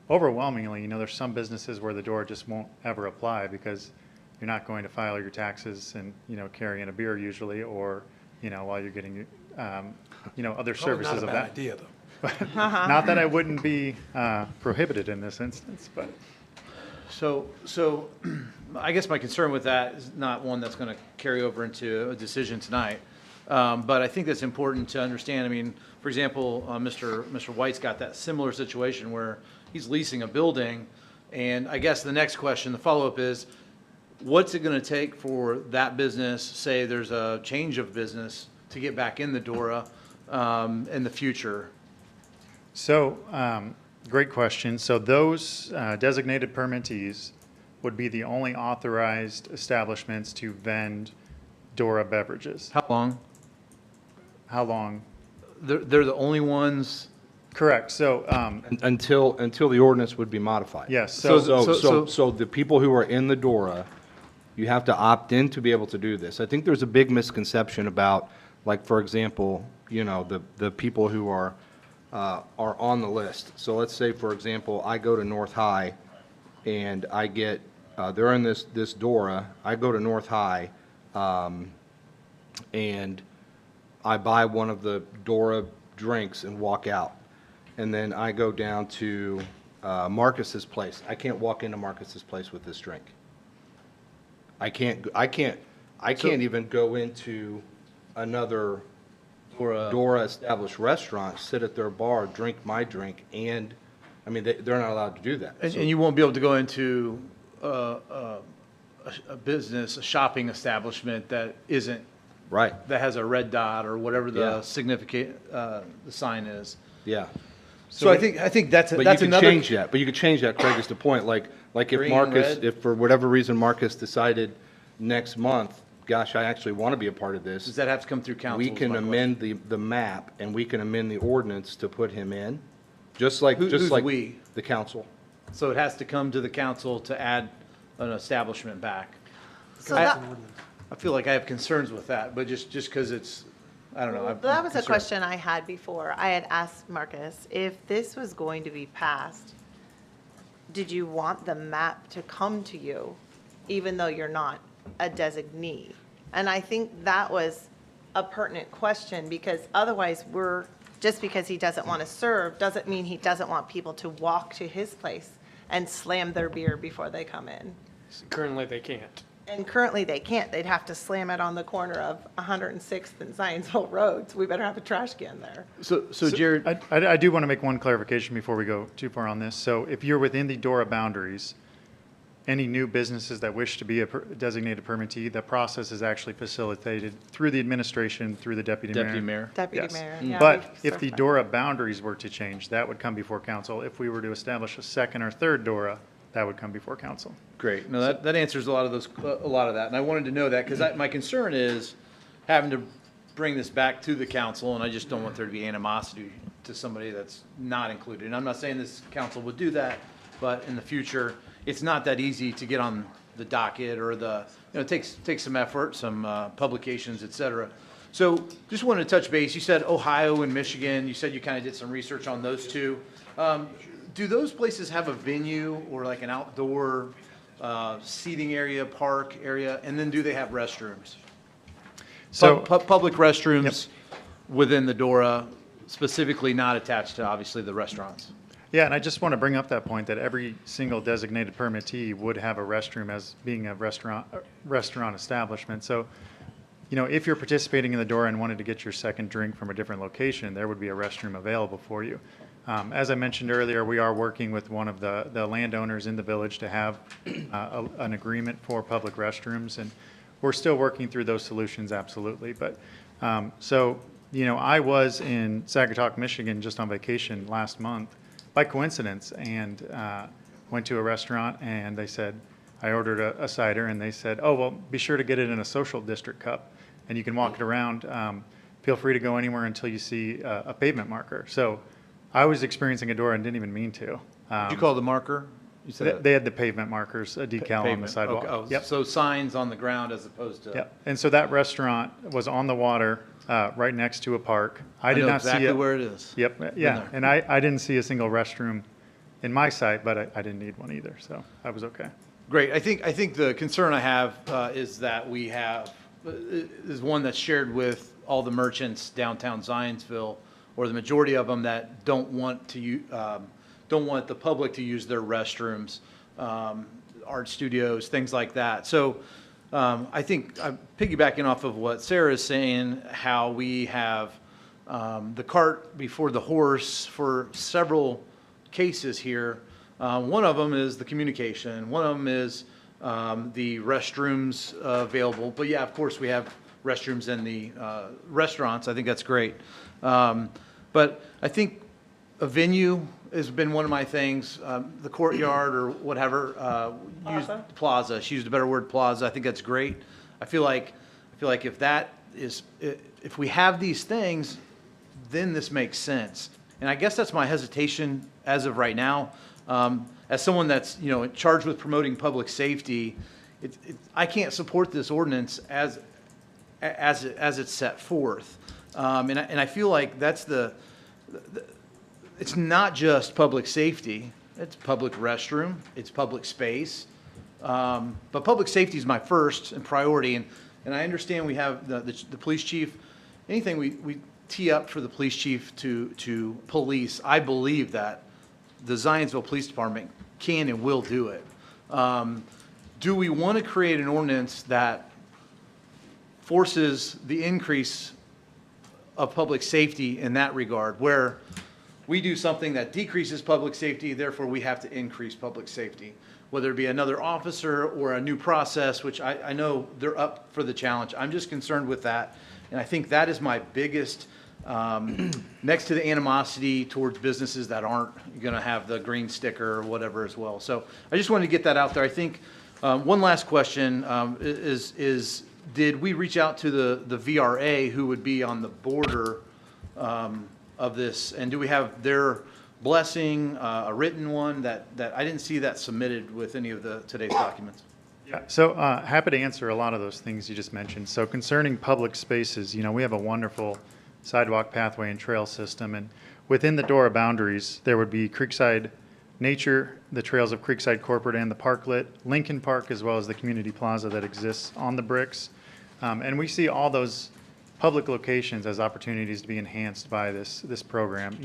overwhelmingly, there's some businesses where the DORA just won't ever apply because you're not going to file your taxes and, carrying a beer usually, or, while you're getting, other services of that. idea, though. Not that I wouldn't be prohibited in this instance, but. So I guess my concern with that is not one that's going to carry over into a decision tonight. But I think that's important to understand. I mean, for example, Mr. White's got that similar situation where he's leasing a building. And I guess the next question, the follow-up is, what's it going to take for that business, say there's a change of business, to get back in the DORA in the future? So, great question. So those designated permittees would be the only authorized establishments to vend DORA beverages. How long? How long? They're the only ones Correct. So, until the ordinance would be modified. yes, So so, the people who are in the DORA, you have to opt in to be able to do this. I think there's a big misconception about, like, for example, you know, the people who are on the list. So let's say, for example, I go to North High and I get, they're in this DORA, I go to North High, and I buy one of the DORA drinks and walk out. And then I go down to Marcus's place. I can't walk into Marcus's place with this drink. I can't even go into another DORA established restaurant, sit at their bar, drink my drink, and, I mean, they're not allowed to do that. And So- you won't be able to go into a business, a shopping establishment that isn't, Right, that has a red dot or whatever Yeah. the significant, the sign is. yeah. So I think that's But you that's could another. change that, Craig, is the point, like if Green, Marcus, red. if for whatever reason Marcus decided next month, gosh, I actually want to be a part of this. Does that have to come through council? We is can my amend the map, and we can amend the ordinance to put him in, just like Who's we? the council. question. So it has to come to the council to add an establishment back. So I- that, I feel like I have concerns with that, but just because it's, I don't know. I'm that was a concerned. question I had before. I had asked Marcus, if this was going to be passed, did you want the map to come to you, even though you're not a designee? And I think that was a pertinent question, because otherwise just because he doesn't want to serve, doesn't mean he doesn't want people to walk to his place and slam their beer before they come in. Currently, they can't. And currently, they can't. They'd have to slam it on the corner of 106th and Zionsville Road, so we better have a trash can there. So Jared, I do want to make one clarification before we go too far on this. So if you're within the DORA boundaries, any new businesses that wish to be a designated permittee, the process is actually facilitated through the administration, through the deputy mayor. Deputy Mayor. Deputy Yes. Mayor. yeah, But we if the certified. DORA boundaries were to change, that would come before council. If we were to establish a second or third DORA, that would come before council. Great. No, that answers a lot of that. And I wanted to know that because my concern is having to bring this back to the council, and I just don't want there to be animosity to somebody that's not included. And I'm not saying this council would do that, but in the future, it's not that easy to get on the docket or it takes some effort, some publications, et cetera. So just wanted to touch base. You said Ohio and Michigan. You said you kind of did some research on those two. Do those places have a venue or like an outdoor seating area, park area, and then do they have restrooms? So, Public restrooms within the DORA, specifically not attached to, obviously, the restaurants. yeah, and I just want to bring up that point that every single designated permittee would have a restroom as being a restaurant establishment. So, you know, if you're participating in the DORA and wanted to get your second drink from a different location, there would be a restroom available for you. As I mentioned earlier, we are working with one of the landowners in the village to have an agreement for public restrooms, and we're still working through those solutions, absolutely. But, so, you know, I was in Sagatuck, Michigan, just on vacation last month, by coincidence, and went to a restaurant, and they said, I ordered a cider, and they said, oh, well, be sure to get it in a social district cup, and you can walk it around. Feel free to go anywhere until you see a pavement marker. So I was experiencing a DORA and didn't even mean to. Did you call the marker? You said They had the pavement markers, a decal on the pavement. sidewalk. Okay. Oh, Yep, so signs on the ground as opposed to. yep. And so that restaurant was on the water, right next to a park. I did know not see exactly it. where it is. Yep, yeah. there. And I didn't see a single restroom in my site, but I didn't need one either, so I was okay. Great. I think the concern I have is that we have, is one that's shared with all the merchants downtown Zionsville, or the majority of them that don't want the public to use their restrooms, art studios, things like that. So I think, I'm piggybacking off of what Sarah is saying, how we have the cart before the horse for several cases here. One of them is the communication. One of them is the restrooms available. But yeah, of course, we have restrooms in the restaurants. I think that's great. But I think a venue has been one of my things. The courtyard or whatever. Plaza. She used a better word, plaza. I think that's great. I feel like if that is, if we have these things, then this makes sense. And I guess that's my hesitation as of right now. As someone that's, charged with promoting public safety, I can't support this ordinance as it's set forth. And I feel like that's it's not just public safety, it's public restroom, it's public space. But public safety is my first and priority, and I understand we have the police chief. Anything we tee up for the police chief to police, I believe that the Zionsville Police Department can and will do it. Do we want to create an ordinance that forces the increase of public safety in that regard, where we do something that decreases public safety, therefore we have to increase public safety, whether it be another officer or a new process, which I know they're up for the challenge. I'm just concerned with that, and I think that is my biggest, next to the animosity towards businesses that aren't going to have the green sticker or whatever as well. So I just wanted to get that out there. I think one last question is did we reach out to the VRA who would be on the border of this, and do we have their blessing, a written one that I didn't see that submitted with any of today's documents? Yeah, so happy to answer a lot of those things you just mentioned. So concerning public spaces, we have a wonderful sidewalk, pathway, and trail system, and within the DORA boundaries, there would be Creekside Nature, the trails of Creekside Corporate and the Parklet, Lincoln Park, as well as the community plaza that exists on the bricks. And we see all those public locations as opportunities to be enhanced by this program.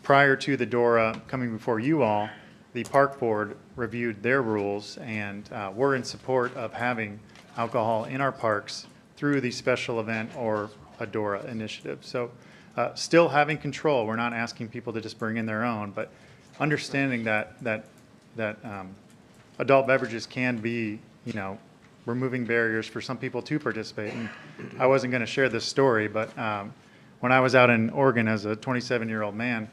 Prior to the DORA coming before you all, the park board reviewed their rules and were in support of having alcohol in our parks through the special event or a DORA initiative. So still having control. We're not asking people to just bring in their own, but understanding that adult beverages can be, removing barriers for some people to participate. And I wasn't going to share this story, but when I was out in Oregon as a 27-year-old man,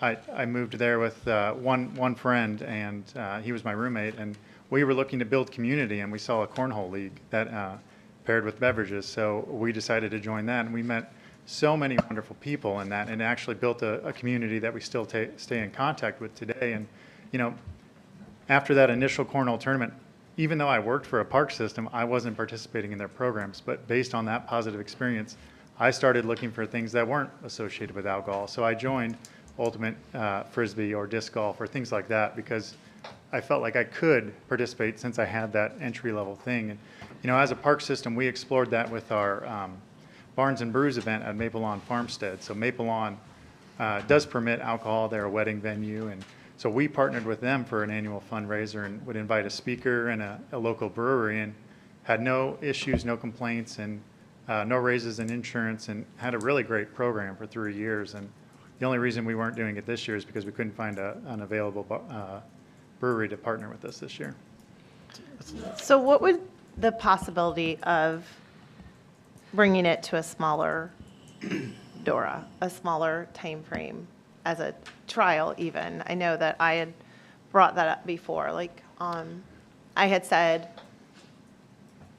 I moved there with one friend, and he was my roommate, and we were looking to build community, and we saw a cornhole league that paired with beverages. So we decided to join that, and we met so many wonderful people in that, and actually built a community that we still stay in contact with today. And after that initial cornhole tournament, even though I worked for a park system, I wasn't participating in their programs. But based on that positive experience, I started looking for things that weren't associated with alcohol. So I joined Ultimate Frisbee or disc golf or things like that because I felt like I could participate since I had that entry-level thing. And as a park system, we explored that with our Barns and Brews event at Maple Lawn Farmstead. So Maple Lawn does permit alcohol. They're a wedding venue, and so we partnered with them for an annual fundraiser and would invite a speaker and a local brewery, and had no issues, no complaints, and no raises in insurance, and had a really great program for 3 years. And the only reason we weren't doing it this year is because we couldn't find an available brewery to partner with us this year. So what would the possibility of bringing it to a smaller DORA, a smaller time frame as a trial even? I know that I had brought that up before, I had said,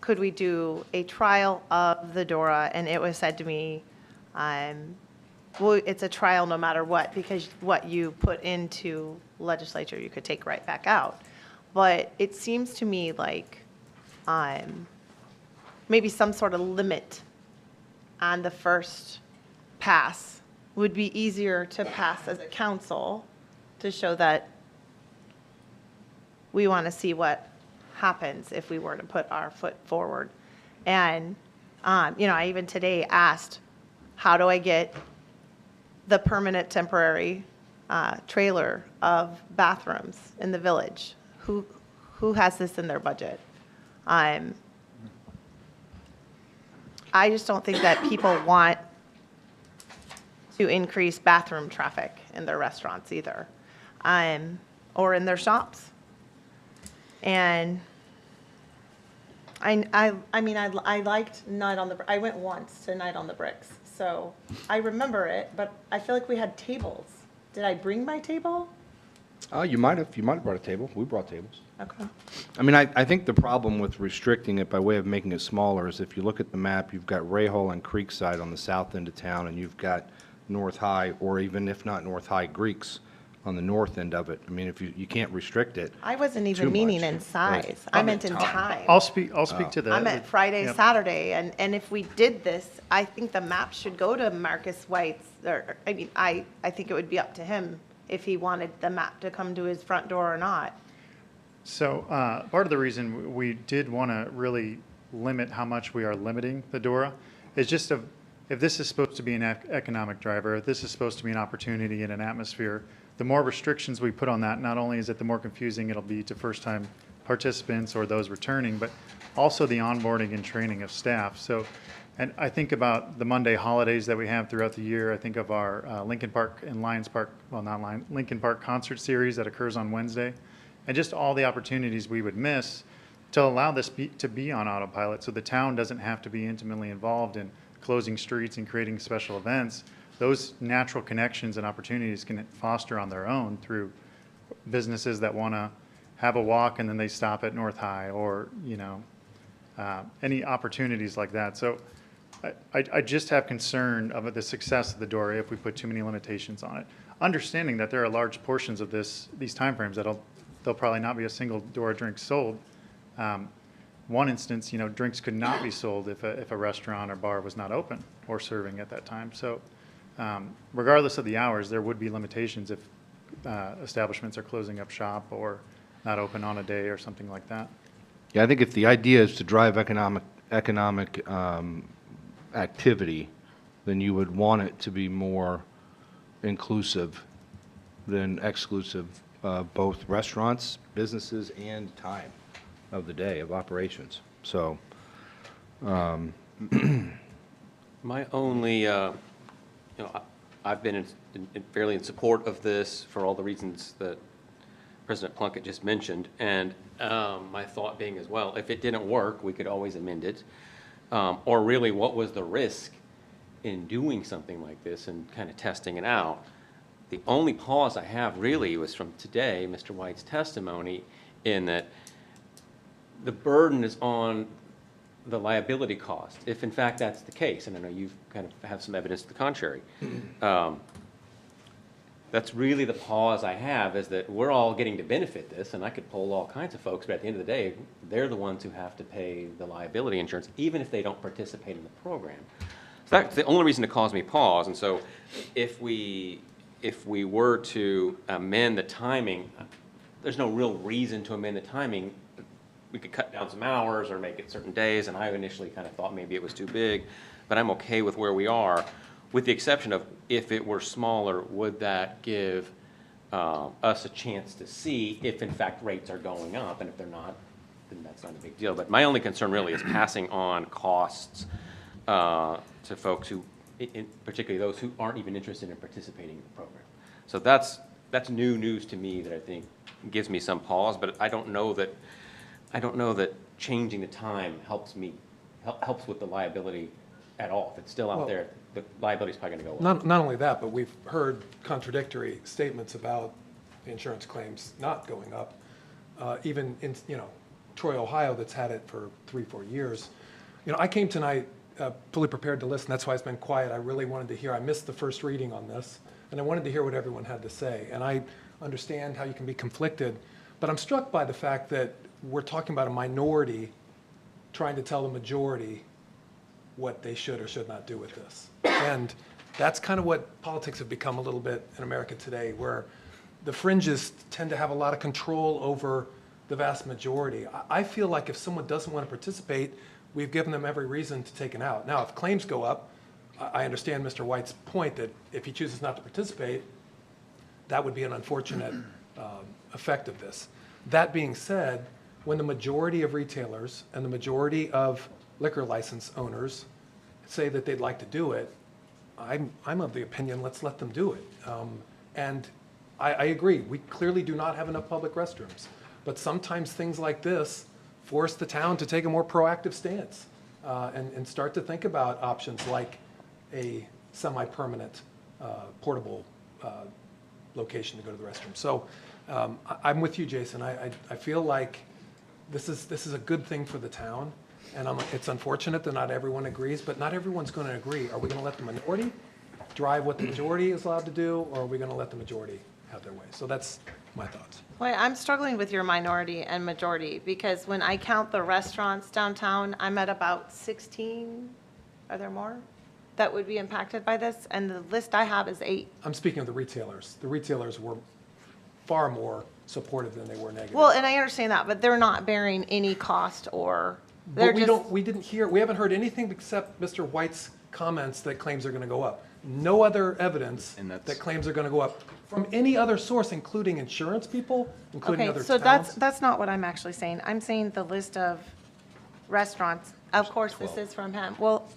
could we do a trial of the DORA? And it was said to me, well, it's a trial no matter what, because what you put into legislature, you could take right back out. But it seems to me like maybe some sort of limit on the first pass would be easier to pass as a council to show that we want to see what happens if we were to put our foot forward. And, I even today asked, how do I get the permanent temporary trailer of bathrooms in the village? Who has this in their budget? I just don't think that people want to increase bathroom traffic in their restaurants either, or in their shops. And I liked Night on the, I went once to Night on the Bricks, so I remember it, but I feel like we had tables. Did I bring my table? You might have brought a table. We brought tables. Okay. I think the problem with restricting it by way of making it smaller is if you look at the map, you've got Rahal and Creekside on the south end of town, and you've got North High, or even if not North High, Greeks on the north end of it. I mean, if you can't restrict it. I wasn't Too even meaning much, in but- size. I meant in time. I'll speak to that. I meant Friday, Yep. Saturday, and if we did this, I think the map should go to Marcus White's, or, I mean, I think it would be up to him if he wanted the map to come to his front door or not. So part of the reason we did want to really limit how much we are limiting the DORA is just if this is supposed to be an economic driver, if this is supposed to be an opportunity and an atmosphere, the more restrictions we put on that, not only is it the more confusing it'll be to first-time participants or those returning, but also the onboarding and training of staff. So, and I think about the Monday holidays that we have throughout the year. I think of our Lincoln Park and Lions Park, well, not Lion, Lincoln Park concert series that occurs on Wednesday, and just all the opportunities we would miss to allow this to be on autopilot, so the town doesn't have to be intimately involved in closing streets and creating special events. Those natural connections and opportunities can foster on their own through businesses that want to have a walk and then they stop at North High, or any opportunities like that. So I just have concern of the success of the DORA if we put too many limitations on it. Understanding that there are large portions of these timeframes that'll there'll probably not be a single DORA drink sold. One instance, drinks could not be sold if a restaurant or bar was not open or serving at that time. So regardless of the hours, there would be limitations if establishments are closing up shop or not open on a day or something like that. Yeah, I think if the idea is to drive economic activity, then you would want it to be more inclusive than exclusive of both restaurants, businesses, and time of the day of operations. So, My only, I've been fairly in support of this for all the reasons that President Plunkett just mentioned, and my thought being as well, if it didn't work, we could always amend it. Or really, what was the risk in doing something like this and kind of testing it out? The only pause I have really was from today, Mr. White's testimony, in that the burden is on the liability cost, if in fact that's the case, and I know you've kind of have some evidence to the contrary. That's really the pause I have, is that we're all getting to benefit this, and I could poll all kinds of folks, but at the end of the day, they're the ones who have to pay the liability insurance, even if they don't participate in the program. So that's the only reason to cause me pause, and so if we were to amend the timing, there's no real reason to amend the timing. We could cut down some hours or make it certain days, and I initially kind of thought maybe it was too big, but I'm okay with where we are, with the exception of if it were smaller, would that give us a chance to see if in fact rates are going up, and if they're not, then that's not a big deal. But my only concern really is passing on costs to folks who, particularly those who aren't even interested in participating in the program. So that's new news to me that I think gives me some pause, but I don't know that changing the time helps with the liability at all. If it's still out Well, there, the liability's probably going to go up. Not only that, but we've heard contradictory statements about the insurance claims not going up. Even in, Troy, Ohio, that's had it for 3-4 years. I came tonight fully prepared to listen. That's why it's been quiet. I really wanted to hear. I missed the first reading on this, and I wanted to hear what everyone had to say. And I understand how you can be conflicted, but I'm struck by the fact that we're talking about a minority trying to tell the majority what they should or should not do with this. And that's kind of what politics have become a little bit in America today, where the fringes tend to have a lot of control over the vast majority. I feel like if someone doesn't want to participate, we've given them every reason to take it out. Now, if claims go up, I understand Mr. White's point that if he chooses not to participate, that would be an unfortunate effect of this. That being said, when the majority of retailers and the majority of liquor license owners say that they'd like to do it, I'm of the opinion, let's let them do it. And I agree, we clearly do not have enough public restrooms. But sometimes things like this force the town to take a more proactive stance and start to think about options like a semi-permanent portable location to go to the restroom. So I'm with you, Jason. I feel like this is a good thing for the town, and it's unfortunate that not everyone agrees, but not everyone's going to agree. Are we going to let the minority drive what the majority is allowed to do, or are we going to let the majority have their way? So that's my thoughts. Well, I'm struggling with your minority and majority, because when I count the restaurants downtown, I'm at about 16, are there more, that would be impacted by this? And the list I have is 8. I'm speaking of the retailers. The retailers were far more supportive than they were negative. Well, and I understand that, but they're not bearing any cost, or they're But we just, we haven't heard anything except Mr. White's comments that claims are going to go up. No other evidence that claims are going to go up from any other source, including insurance people, including okay, other so towns. that's not what I'm actually saying. I'm saying the list of restaurants. Of course, this is from him. Well,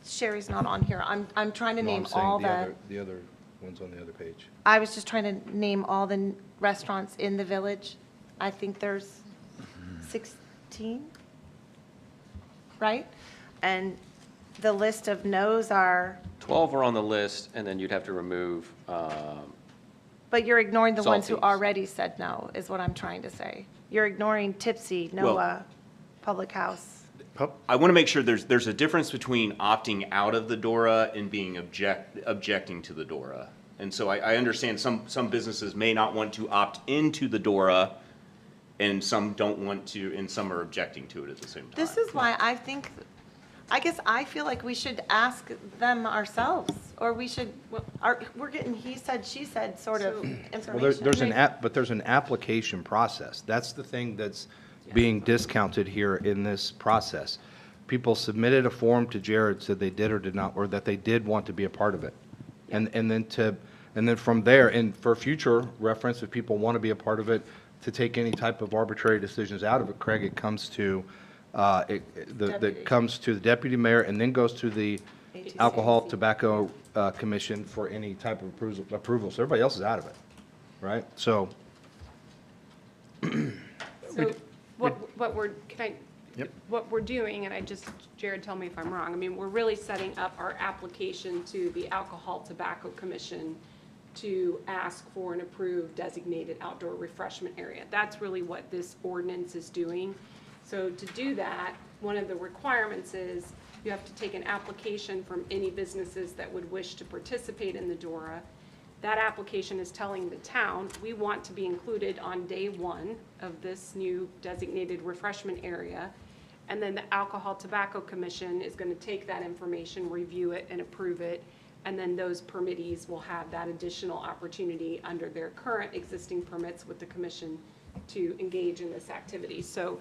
Sherry's not on here. I'm trying to No, I'm name saying all the other ones on the other page. I was just trying to name all the restaurants in the village. I think there's 16, right? And the list of no's are, 12 are on the list, and then you'd have to remove, but you're ignoring the ones who Salties. already said no, is what I'm trying to say. You're ignoring Tipsy, Noah, Public House. I want to make sure there's a difference between opting out of the DORA and being objecting to the DORA. And so I understand some businesses may not want to opt into the DORA, and some don't want to, and some are objecting to it at the same time. This is why I guess I feel like we should ask them ourselves, or we should, we're getting he said, she said sort of information. Well, there's an application process. That's the thing that's being discounted here in this process. People submitted a form to Jared, said they did or did not, or that they did want to be a part of it. And then from there, and for future reference, if people want to be a part of it, to take any type of arbitrary decisions out of it, Craig, it comes to, comes to the deputy mayor and then goes to the Alcohol Tobacco Commission for any type of approval. So everybody else is out of it, right? So, So what we're doing, and Jared, tell me if I'm wrong, I mean, we're really setting up our application to the Alcohol Tobacco Commission to ask for an approved designated outdoor refreshment area. That's really what this ordinance is doing. So to do that, one of the requirements is you have to take an application from any businesses that would wish to participate in the DORA. That application is telling the town, we want to be included on day 1 of this new designated refreshment area. And then the Alcohol Tobacco Commission is going to take that information, review it, and approve it. And then those permittees will have that additional opportunity under their current existing permits with the commission to engage in this activity. So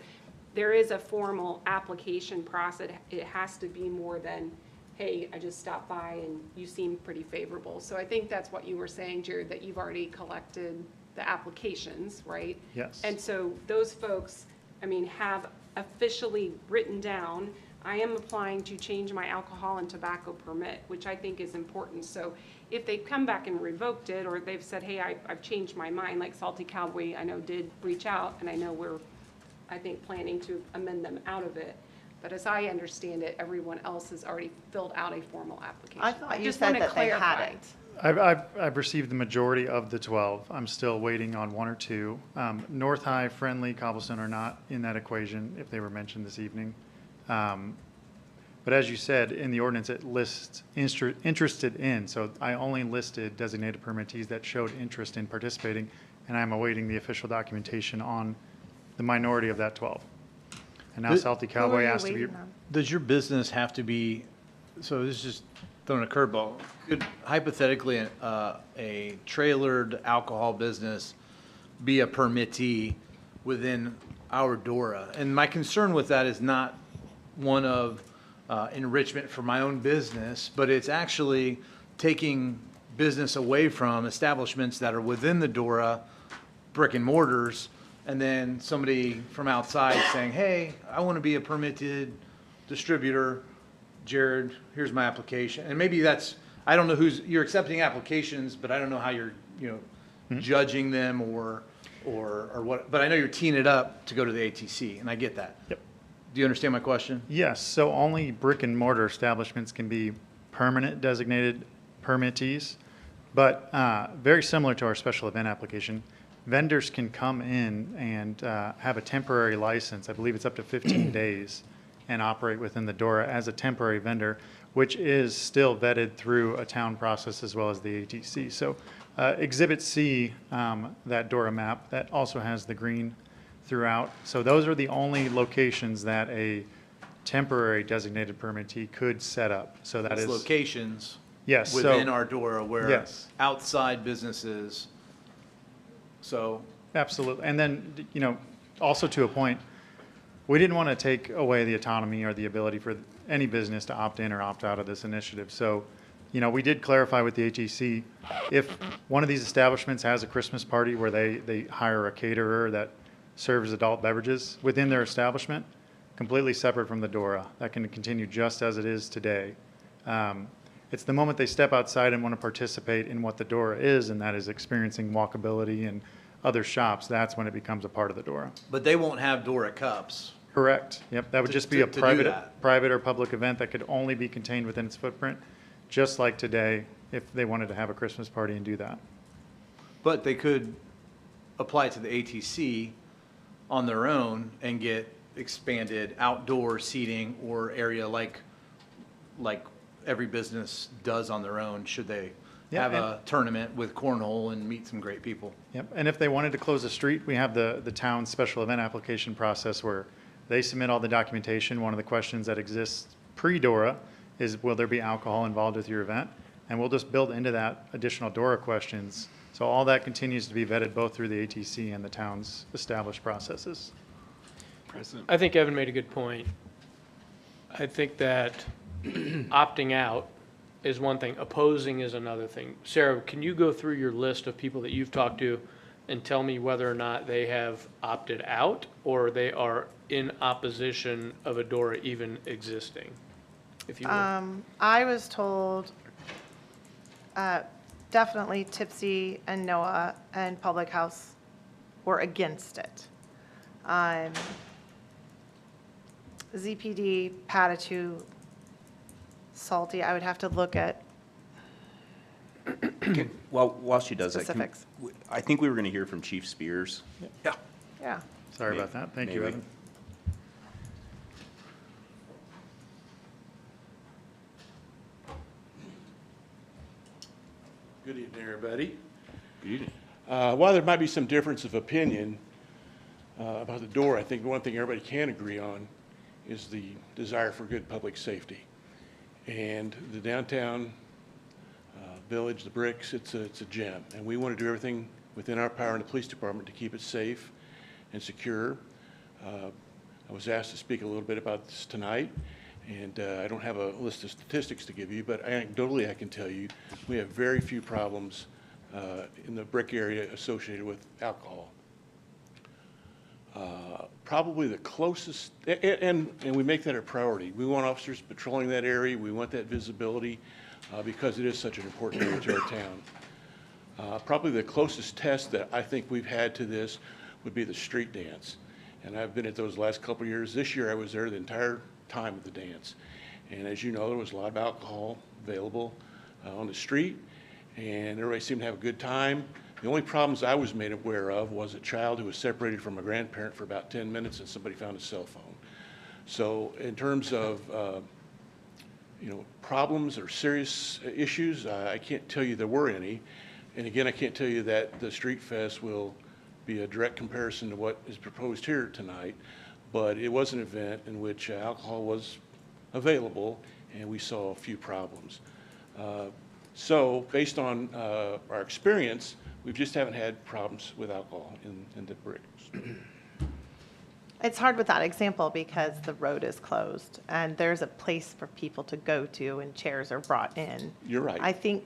there is a formal application process. It has to be more than, hey, I just stopped by and you seem pretty favorable. So I think that's what you were saying, Jared, that you've already collected the applications, right? Yes. And so those folks, I mean, have officially written down, I am applying to change my alcohol and tobacco permit, which I think is important. So if they've come back and revoked it, or they've said, hey, I've changed my mind, like Salty Cowboy, I know did reach out, and I know we're, I think, planning to amend them out of it. But as I understand it, everyone else has already filled out a formal application. I thought you just said wanna that they clarify. hadn't. I've received the majority of the 12. I'm still waiting on 1 or 2. North High, Friendly, Cobblestone are not in that equation if they were mentioned this evening. But as you said, in the ordinance, it lists interested in. So I only listed designated permittees that showed interest in participating, and I'm awaiting the official documentation on the minority of that 12. And now Salty Who are Cowboy you asked to be. waiting on? Does your business have to be, so this is just throwing a curveball, could hypothetically a trailered alcohol business be a permittee within our DORA? And my concern with that is not one of enrichment for my own business, but it's actually taking business away from establishments that are within the DORA, brick and mortars, and then somebody from outside saying, hey, I want to be a permitted distributor. Jared, here's my application. And maybe that's, I don't know you're accepting applications, but I don't know how you're, judging them or what, but I know you're teeing it up to go to the ATC, and I get that. Yep. Do you understand my question? Yes, so only brick and mortar establishments can be permanent designated permittees, but very similar to our special event application, vendors can come in and have a temporary license. I believe it's up to 15 days, and operate within the DORA as a temporary vendor, which is still vetted through a town process as well as the ATC. So Exhibit C, that DORA map, that also has the green throughout. So those are the only locations that a temporary designated permittee could set up. So that It's is locations yes. within So, our DORA where yes. outside businesses, so, absolutely. And then, you know, also to a point, we didn't want to take away the autonomy or the ability for any business to opt in or opt out of this initiative. So, you know, we did clarify with the HEC, if one of these establishments has a Christmas party where they hire a caterer that serves adult beverages within their establishment, completely separate from the DORA, that can continue just as it is today. It's the moment they step outside and want to participate in what the DORA is, and that is experiencing walkability and other shops, that's when it becomes a part of the DORA. but they won't have DORA cups. Correct. Yep, that would just be a to do private, that. private or public event that could only be contained within its footprint, just like today, if they wanted to have a Christmas party and do that. But they could apply to the ATC on their own and get expanded outdoor seating or area like every business does on their own, should they Yeah, have and- a tournament with cornhole and meet some great people. Yep, and if they wanted to close a street, we have the town's special event application process where they submit all the documentation. One of the questions that exists pre-DORA is, will there be alcohol involved with your event? And we'll just build into that additional DORA questions. So all that continues to be vetted both through the ATC and the town's established processes. I think Evan made a good point. I think that opting out is one thing, opposing is another thing. Sarah, can you go through your list of people that you've talked to and tell me whether or not they have opted out or they are in opposition of a DORA even existing? If you would. I was told, definitely Tipsy and Noah and Public House were against it. ZPD, Patachou, Salty, I would have to look at Well, while she does that, specifics. I think we were going to hear from Chief Spears. Yeah. Sorry about that. Thank you, Maybe. Evan. Good evening, everybody. Good evening. While there might be some difference of opinion about the door, I think one thing everybody can agree on is the desire for good public safety. And the downtown village, the Bricks, it's a gem. And we want to do everything within our power in the police department to keep it safe and secure. I was asked to speak a little bit about this tonight, and I don't have a list of statistics to give you, but anecdotally I can tell you we have very few problems in the Brick area associated with alcohol. Probably the closest, and we make that a priority. We want officers patrolling that area. We want that visibility because it is such an important area to our town. Probably the closest test that I think we've had to this would be the street dance. And I've been at those last couple of years. This year I was there the entire time of the dance. And as you know, there was a lot of alcohol available on the street, and everybody seemed to have a good time. The only problems I was made aware of was a child who was separated from a grandparent for about 10 minutes and somebody found a cell phone. So in terms of problems or serious issues, I can't tell you there were any. And again, I can't tell you that the Street Fest will be a direct comparison to what is proposed here tonight, but it was an event in which alcohol was available and we saw a few problems. So based on our experience, we just haven't had problems with alcohol in the Bricks. It's hard with that example because the road is closed and there's a place for people to go to and chairs are brought in. You're right. I think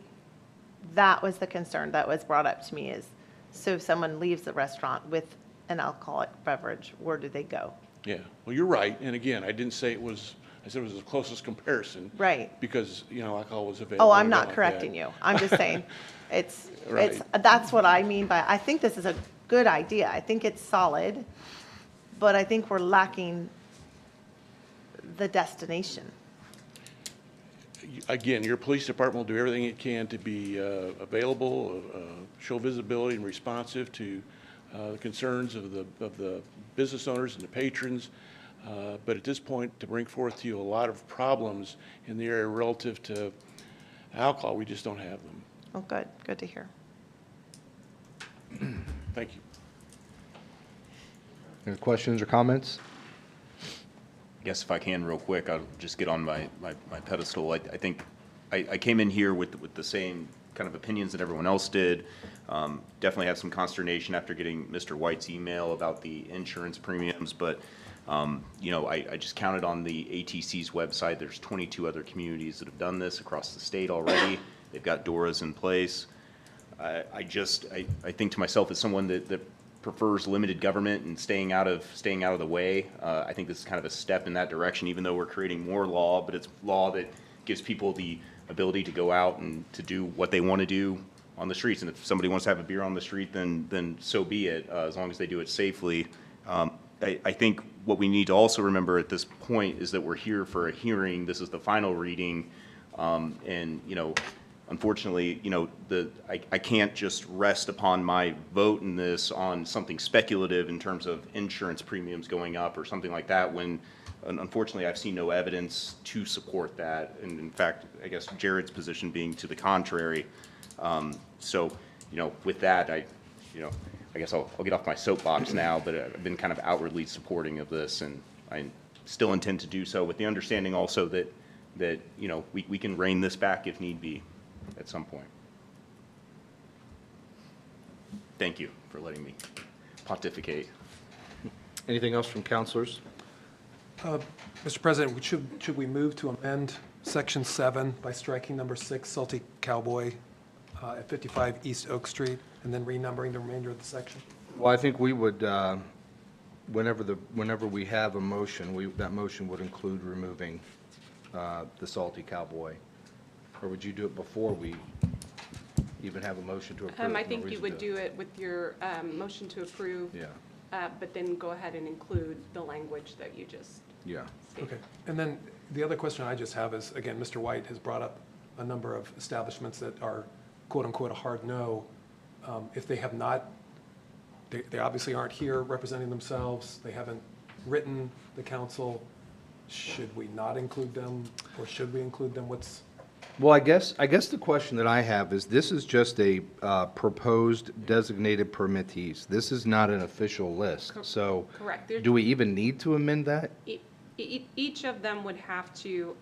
that was the concern that was brought up to me is, so if someone leaves the restaurant with an alcoholic beverage, where do they go? Yeah, well, you're right. And again, I didn't say it was, I said it was the closest comparison. Right. Because, alcohol was available. Oh, I'm and not like correcting that. you. I'm just saying, it's, Right. that's what I mean by, I think this is a good idea. I think it's solid, but I think we're lacking the destination. Again, your police department will do everything it can to be available, show visibility and responsive to the concerns of the business owners and the patrons. But at this point, to bring forth to you a lot of problems in the area relative to alcohol, we just don't have them. Oh, good. Good to hear. Thank you. Any questions or comments? I guess if I can, real quick, I'll just get on my pedestal. I think I came in here with the same kind of opinions that everyone else did. Definitely had some consternation after getting Mr. White's email about the insurance premiums, but you know, I just counted on the ATC's website. There's 22 other communities that have done this across the state already. They've got DORAs in place. I think to myself, as someone that prefers limited government and staying out of the way, I think this is kind of a step in that direction, even though we're creating more law, but it's law that gives people the ability to go out and to do what they want to do on the streets. And if somebody wants to have a beer on the street, then so be it, as long as they do it safely. I think what we need to also remember at this point is that we're here for a hearing. This is the final reading, and you know, unfortunately, you know, I can't just rest upon my vote in this on something speculative in terms of insurance premiums going up or something like that, when unfortunately I've seen no evidence to support that. And in fact, I guess Jared's position being to the contrary. So, you know, with that, I guess I'll get off my soapbox now, but I've been kind of outwardly supporting of this, and I still intend to do so, with the understanding also that you know, we can rein this back if need be at some point. Thank you for letting me pontificate. Anything else from counselors? Mr. President, should we move to amend Section 7 by striking number 6, Salty Cowboy, at 55 East Oak Street, and then renumbering the remainder of the section? Well, I think we would, whenever we have a motion, that motion would include removing the Salty Cowboy. Or would you do it before we even have a motion to approve? I think you would do it with your motion to approve. Yeah. But then go ahead and include the language that you just Yeah. stated. Okay. And then the other question I just have is, again, Mr. White has brought up a number of establishments that are quote-unquote a hard no. If they have not, they obviously aren't here representing themselves, they haven't written the council, should we not include them, or should we include them? Well, I guess the question that I have is, this is just a proposed designated permittees. This is not an official list. So Correct. do we even need to amend that? Each of them would have to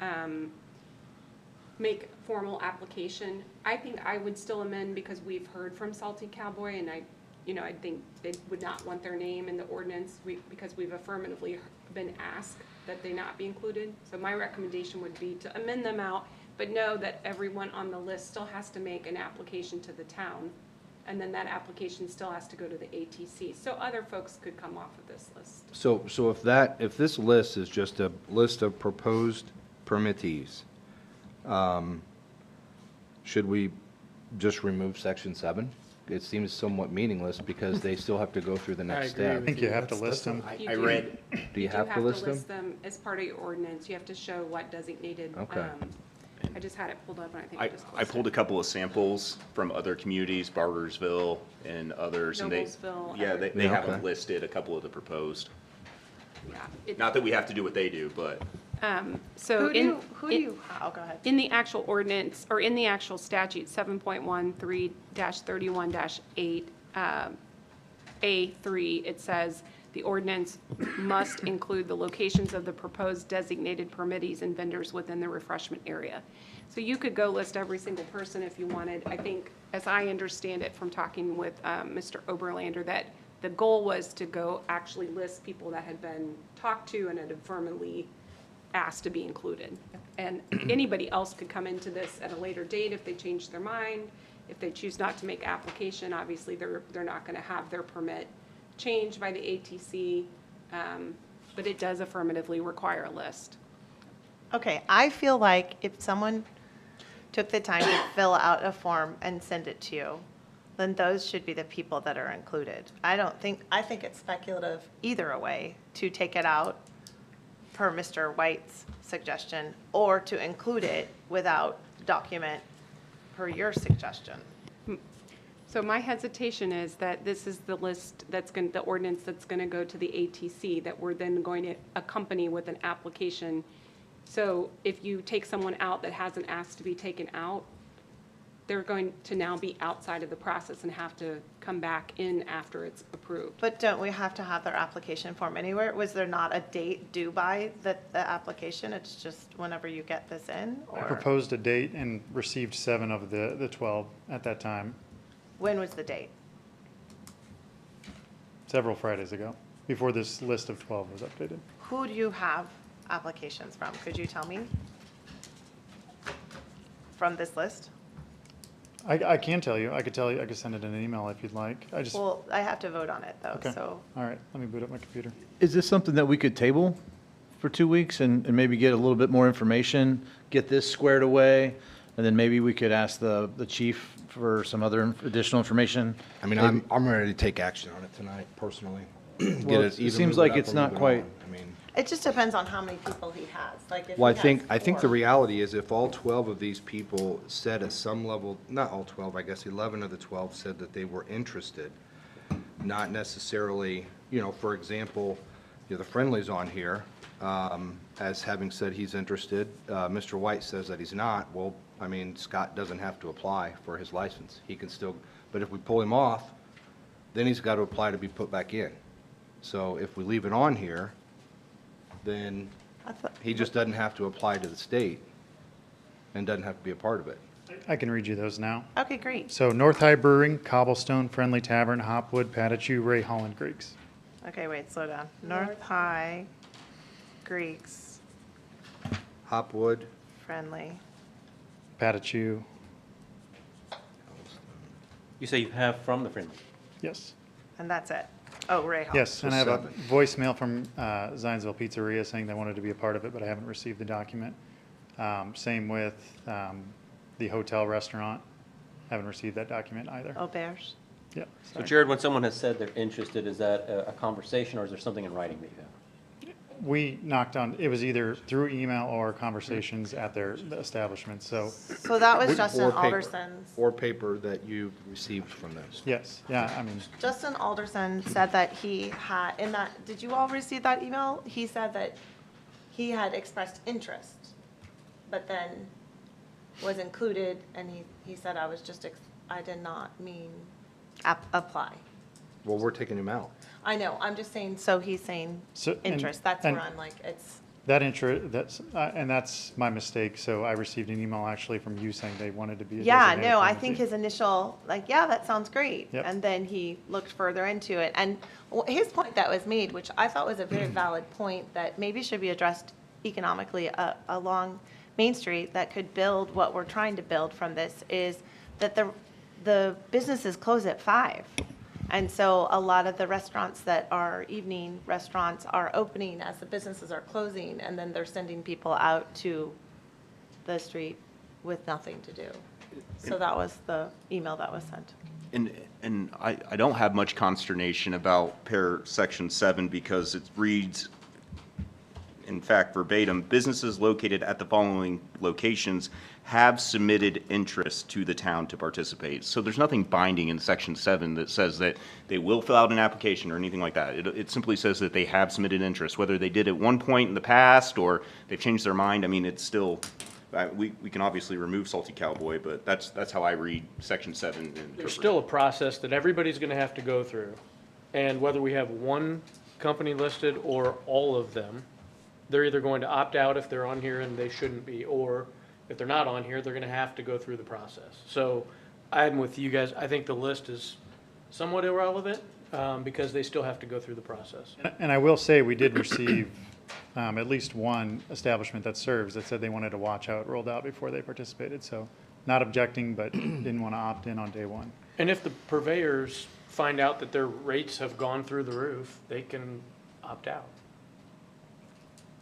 make formal application. I think I would still amend, because we've heard from Salty Cowboy, and I think they would not want their name in the ordinance, because we've affirmatively been asked that they not be included. So my recommendation would be to amend them out, but know that everyone on the list still has to make an application to the town, and then that application still has to go to the ATC. So other folks could come off of this list. So if this list is just a list of proposed permittees, should we just remove Section 7? It seems somewhat meaningless, because they still have to go through the next step. I think you have to list them. You I do. read, Do you have to list them? As part of your ordinance. You have to show what designated. Okay. I just had it pulled up, and I think I I just closed I pulled it. a couple of samples from other communities, Bargersville and others, and Noblesville, yeah, other- they Yeah, haven't okay. listed a couple of the proposed. Yeah. It- Not that we have to do what they do, but So Who do you, oh, go ahead. in the actual ordinance, or in the actual statute, 7.13-31-8, A3, it says, "The ordinance must include the locations of the proposed designated permittees and vendors within the refreshment area." So you could go list every single person if you wanted. I think, as I understand it from talking with Mr. Oberlander, that the goal was to go actually list people that had been talked to and had affirmatively asked to be included. And anybody else could come into this at a later date if they change their mind. If they choose not to make application, obviously they're not going to have their permit changed by the ATC, but it does affirmatively require a list. Okay, I feel like if someone took the time to fill out a form and send it to you, then those should be the people that are included. I think it's speculative either way to take it out per Mr. White's suggestion, or to include it without document per your suggestion. So So my hesitation is that this is the list that's going, the ordinance that's going to go to the ATC, that we're then going to accompany with an application. So if you take someone out that hasn't asked to be taken out, they're going to now be outside of the process and have to come back in after it's approved. But don't we have to have their application form anywhere? Was there not a date due by the application? It's just whenever you get this in? I Or proposed a date and received 7 of the 12 at that time, when was the date? several Fridays ago, before this list of 12 was updated. Who do you have applications from? Could you tell me? From this list? I can tell you, I could send it in an email if you'd like. Well, I have to vote on it though, Okay. so. All right, let me boot up my computer. Is this something that we could table for 2 weeks and maybe get a little bit more information, get this squared away? And then maybe we could ask the chief for some other additional information? I mean, I'm ready to take action on it tonight, personally. Well, it seems like it's not quite. I mean, It just depends on how many people he has, like if well, he has I think the 4. reality is if all 12 of these people said at some level, not all 12, I guess 11 of the 12 said that they were interested, not necessarily, you know, for example, you know, the Friendly's on here, as having said he's interested. Mr. White says that he's not. Well, I mean, Scott doesn't have to apply for his license. He can still, but if we pull him off, then he's got to apply to be put back in. So if we leave it on here, then he just doesn't have to apply to the state and doesn't have to be a part of it. I can read you those now. Okay, great. So North High Brewing, Cobblestone, Friendly Tavern, Hopwood, Patachou, Ray Holland Greeks. Okay, wait, slow down. North High, Greeks, Hopwood, Friendly. Patachou, You say you have from the Friendly? yes. And that's it? Oh, Ray Hall. Yes, and I have a 7. voicemail from Zionsville Pizzeria saying they wanted to be a part of it, but I haven't received the document. Same with the hotel restaurant. Haven't received that document either. Auberge. Yeah. So sorry. Jared, when someone has said they're interested, is that a conversation or is there something in writing that you have? We knocked on, it was either through email or conversations at their establishment, so, So that was Justin or paper, Alderson's. or paper that you received from them. yes, yeah, I mean, Justin Alderson said that he had, in that, did you all receive that email? He said that he had expressed interest, but then was included, and he said I was just, I did not mean apply. Well, we're taking him out. I know, I'm just saying, so he's saying So- and- interest, that's and- where I'm like, it's, and that's my mistake, so I received an email actually from you saying they wanted to be a yeah, designated no, I pharmacy. think his initial, like, yeah, that sounds great. Yep. And then he looked further into it. And his point that was made, which I thought was a very valid point, that maybe should be addressed economically along Main Street that could build what we're trying to build from this, is that the businesses close at 5. And so a lot of the restaurants that are evening restaurants are opening as the businesses are closing, and then they're sending people out to the street with nothing to do. So that was the email that was sent. And I don't have much consternation about section 7 because it reads, in fact verbatim, businesses located at the following locations have submitted interest to the town to participate. So there's nothing binding in section 7 that says that they will fill out an application or anything like that. It simply says that they have submitted interest, whether they did at one point in the past or they've changed their mind. I mean, it's still, we can obviously remove Salty Cowboy, but that's how I read section 7. There's still a process that everybody's gonna have to go through. And whether we have one company listed or all of them, they're either going to opt out if they're on here and they shouldn't be, or if they're not on here, they're gonna have to go through the process. So I'm with you guys. I think the list is somewhat irrelevant, because they still have to go through the process. And I will say, we did receive at least one establishment that serves that said they wanted to watch how it rolled out before they participated, so not objecting, but didn't want to opt in on day one. And if the purveyors find out that their rates have gone through the roof, they can opt out.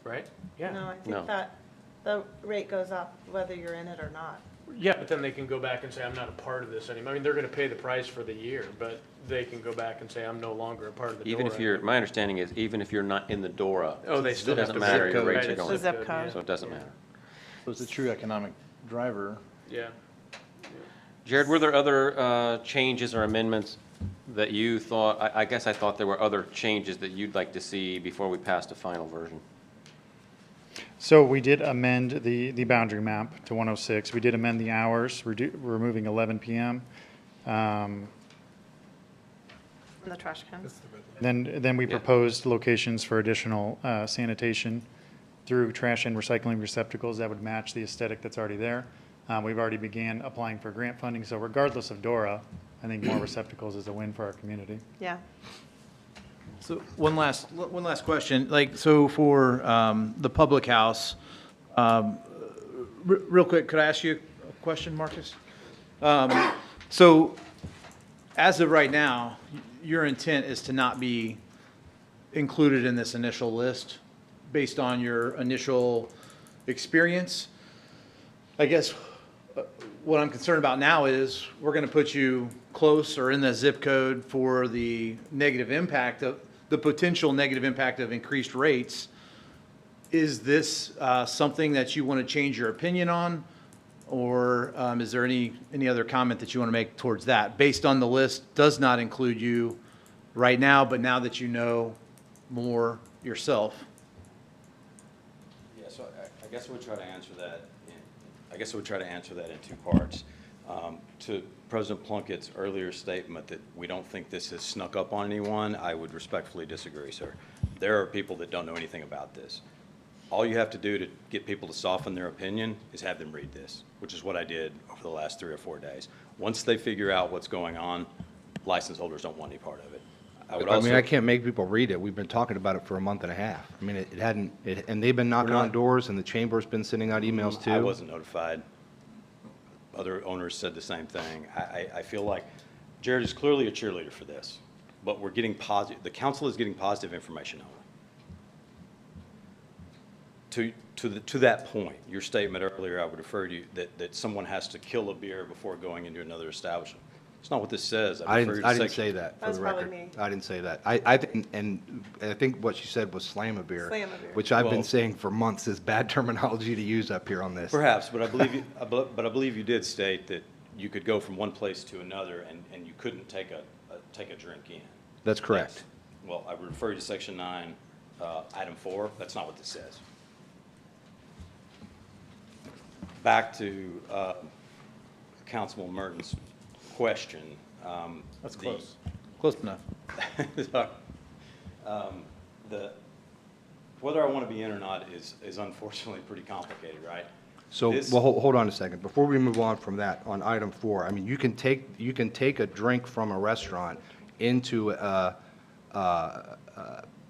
Right? Yeah. No, I No. think that the rate goes up whether you're in it or not. Yeah, but then they can go back and say, I'm not a part of this anymore. I mean, they're gonna pay the price for the year, but they can go back and say, I'm no longer a part of the Even if you're, my understanding is even if you're not in the DORA, Oh, they still it have doesn't to. matter, Zip your code. rates Right, are it's going. the zip code. So it doesn't matter. So it's a true economic driver. Yeah. Jared, were there other changes or amendments that you thought, I guess I thought there were other changes that you'd like to see before we passed a final version? So we did amend the boundary map to 106. We did amend the hours, removing 11 PM. In the trash cans. Then we proposed locations for additional sanitation through trash and recycling receptacles that would match the aesthetic that's already there. We've already began applying for grant funding, so regardless of DORA, I think more receptacles is a win for our community. Yeah. So one last question, like, so for the public house, real quick, could I ask you a question, Marcus? So as of right now, your intent is to not be included in this initial list based on your initial experience? I guess what I'm concerned about now is we're going to put you close or in the zip code for the negative impact of the potential negative impact of increased rates. Is this something that you want to change your opinion on? Or is there any other comment that you want to make towards that? Based on the list, does not include you right now, but now that you know more yourself. Yeah, so I guess I would try to answer that. I guess I would try to answer that in two parts. To President Plunkett's earlier statement that we don't think this has snuck up on anyone, I would respectfully disagree, sir. There are people that don't know anything about this. All you have to do to get people to soften their opinion is have them read this, which is what I did over the last 3 or 4 days. Once they figure out what's going on, license holders don't want any part of it. I mean, I can't make people read it. We've been talking about it for a month and a half. I mean, and they've been knocking on doors, and the chamber's been sending out emails too. I wasn't notified. Other owners said the same thing. I feel like Jared is clearly a cheerleader for this, but we're getting positive, the council is getting positive information only. To that point, your statement earlier, I would refer to you, that someone has to kill a beer before going into another establishment. It's not what this says. I didn't say that, for That's the probably record. me. I didn't say that. I think what she said was slam a beer. Slam a beer. Which I've been Well- saying for months is bad terminology to use up here on this. Perhaps, but I believe you did state that you could go from one place to another and you couldn't take a drink in. That's correct. Yes. Well, I would refer you to section 9, item 4. That's not what this says. Back to Councilman Merton's question. That's close. Close enough. Whether I want to be in or not is unfortunately pretty complicated, right? So, This- well, hold on a second. Before we move on from that, on item 4, I mean, you can take a drink from a restaurant into a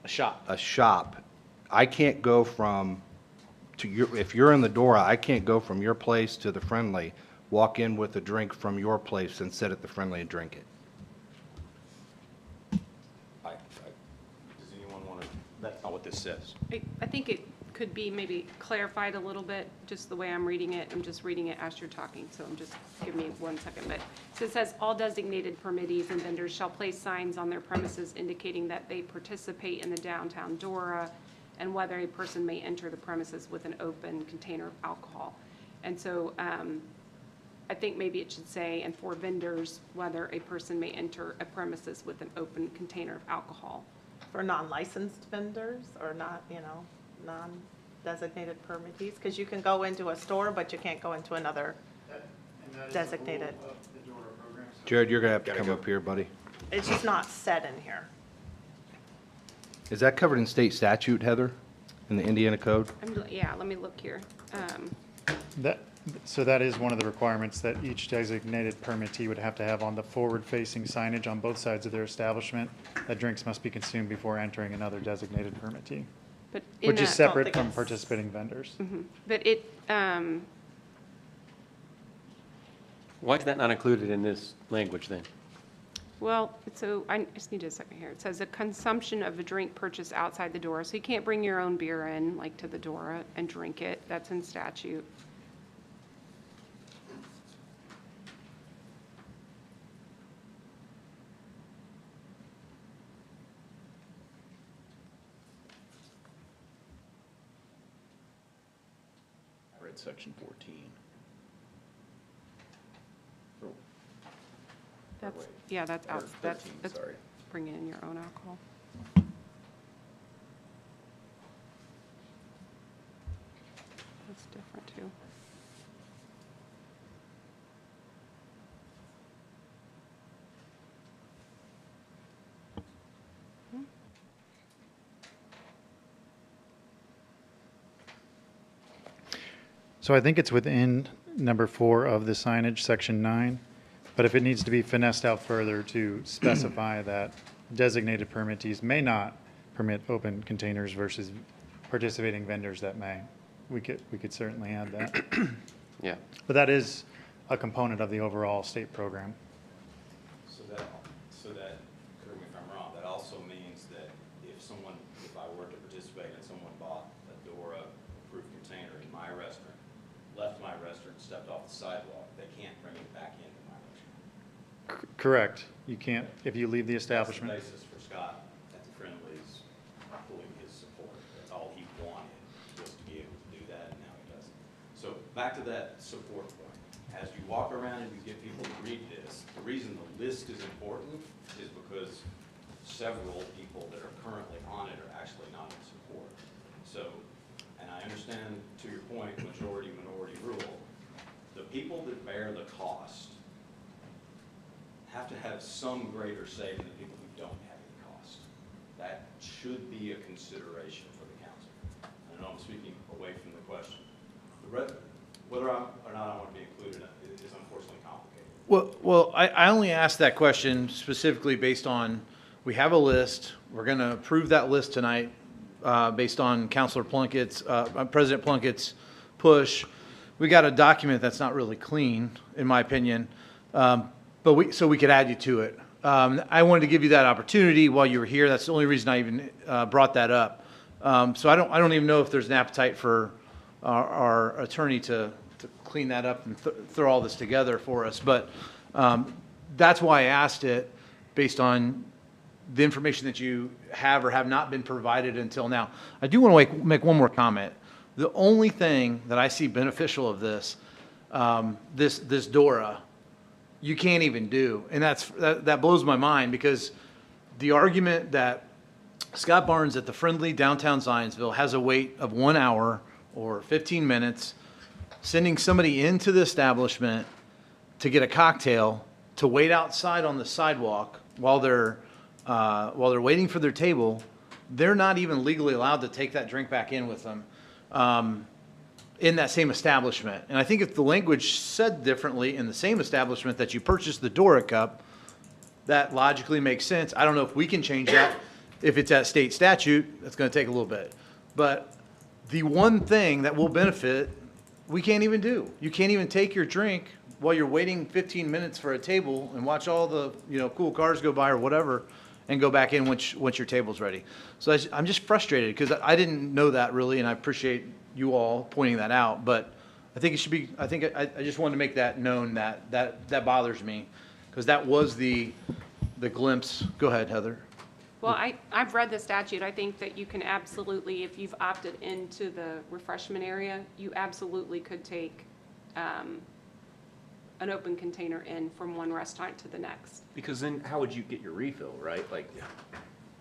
shop. I can't go if you're in the Dora, I can't go from your place to the Friendly, walk in with a drink from your place and sit at the Friendly and drink it. Does anyone want to, that's not what this says. I think it could be maybe clarified a little bit, just the way I'm reading it. I'm just reading it as you're talking, so give me 1 second. But, so it says, all designated permittees and vendors shall place signs on their premises indicating that they participate in the downtown Dora and whether a person may enter the premises with an open container of alcohol. And so I think maybe it should say, and for vendors, whether a person may enter a premises with an open container of alcohol. For non-licensed vendors or not, non-designated permittees? Because you can go into a store, but you can't go into another designated. Jared, you're going to have to come up here, buddy. It's just not said in here. Is that covered in state statute, Heather, in the Indiana code? Yeah, let me look here. So that is one of the requirements that each designated permittee would have to have on the forward-facing signage on both sides of their establishment, that drinks must be consumed before entering another designated permittee, But which is I don't separate think from it's- participating vendors. But it, Why is that not included in this language then? well, so I just need a second here. It says a consumption of a drink purchased outside the door. So you can't bring your own beer in, like to the Dora, and drink it. That's in statute. I read section 14. That's, yeah, that's out, that's 13, sorry. bringing in your own alcohol. That's different too. So I think it's within number 4 of the signage, section 9, but if it needs to be finessed out further to specify that designated permittees may not permit open containers versus participating vendors that may, we could certainly add that. Yeah. But that is a component of the overall state program. So that, correct me if I'm wrong, that also means that if I were to participate and someone bought a DORA-approved container in my restaurant, left my restaurant, stepped off the sidewalk, they can't bring it back into my restaurant. Correct. You can't, if you leave the establishment. That's the basis for Scott at the Friendlies pulling his support. That's all he wanted, was to be able to do that, and now he doesn't. So back to that support point. As you walk around and you get people to read this, the reason the list is important is because several people that are currently on it are actually not in support. So, and I understand, to your point, majority-minority rule, the people that bear the cost have to have some greater say than the people who don't have any cost. That should be a consideration for the council. I know I'm speaking away from the question. Whether or not I want to be included is unfortunately complicated. Well, I only asked that question specifically based on, we have a list. We're going to approve that list tonight based on Councilor Plunkett's, President Plunkett's push. We got a document that's not really clean, in my opinion, so we could add you to it. I wanted to give you that opportunity while you were here. That's the only reason I even brought that up. So I don't even know if there's an appetite for our attorney to clean that up and throw all this together for us. But that's why I asked it, based on the information that you have or have not been provided until now. I do want to make one more comment. The only thing that I see beneficial of this, this DORA, you can't even do. And that blows my mind, because the argument that Scott Barnes at the Friendly downtown Zionsville has a wait of 1 hour or 15 minutes, sending somebody into the establishment to get a cocktail, to wait outside on the sidewalk while they're waiting for their table, they're not even legally allowed to take that drink back in with them in that same establishment. And I think if the language said differently in the same establishment that you purchased the Dora cup, that logically makes sense. I don't know if we can change that. If it's at state statute, that's going to take a little bit. But the one thing that will benefit, we can't even do. You can't even take your drink while you're waiting 15 minutes for a table and watch all the cool cars go by or whatever, and go back in once your table's ready. So I'm just frustrated because I didn't know that really, and I appreciate you all pointing that out. But I think it should be. I just wanted to make that known that bothers me, because that was the glimpse. Go ahead, Heather. Well, I've read the statute. I think that you can absolutely, if you've opted into the refreshment area, you absolutely could take an open container in from one restaurant to the next. Because then how would you get your refill, right? Like,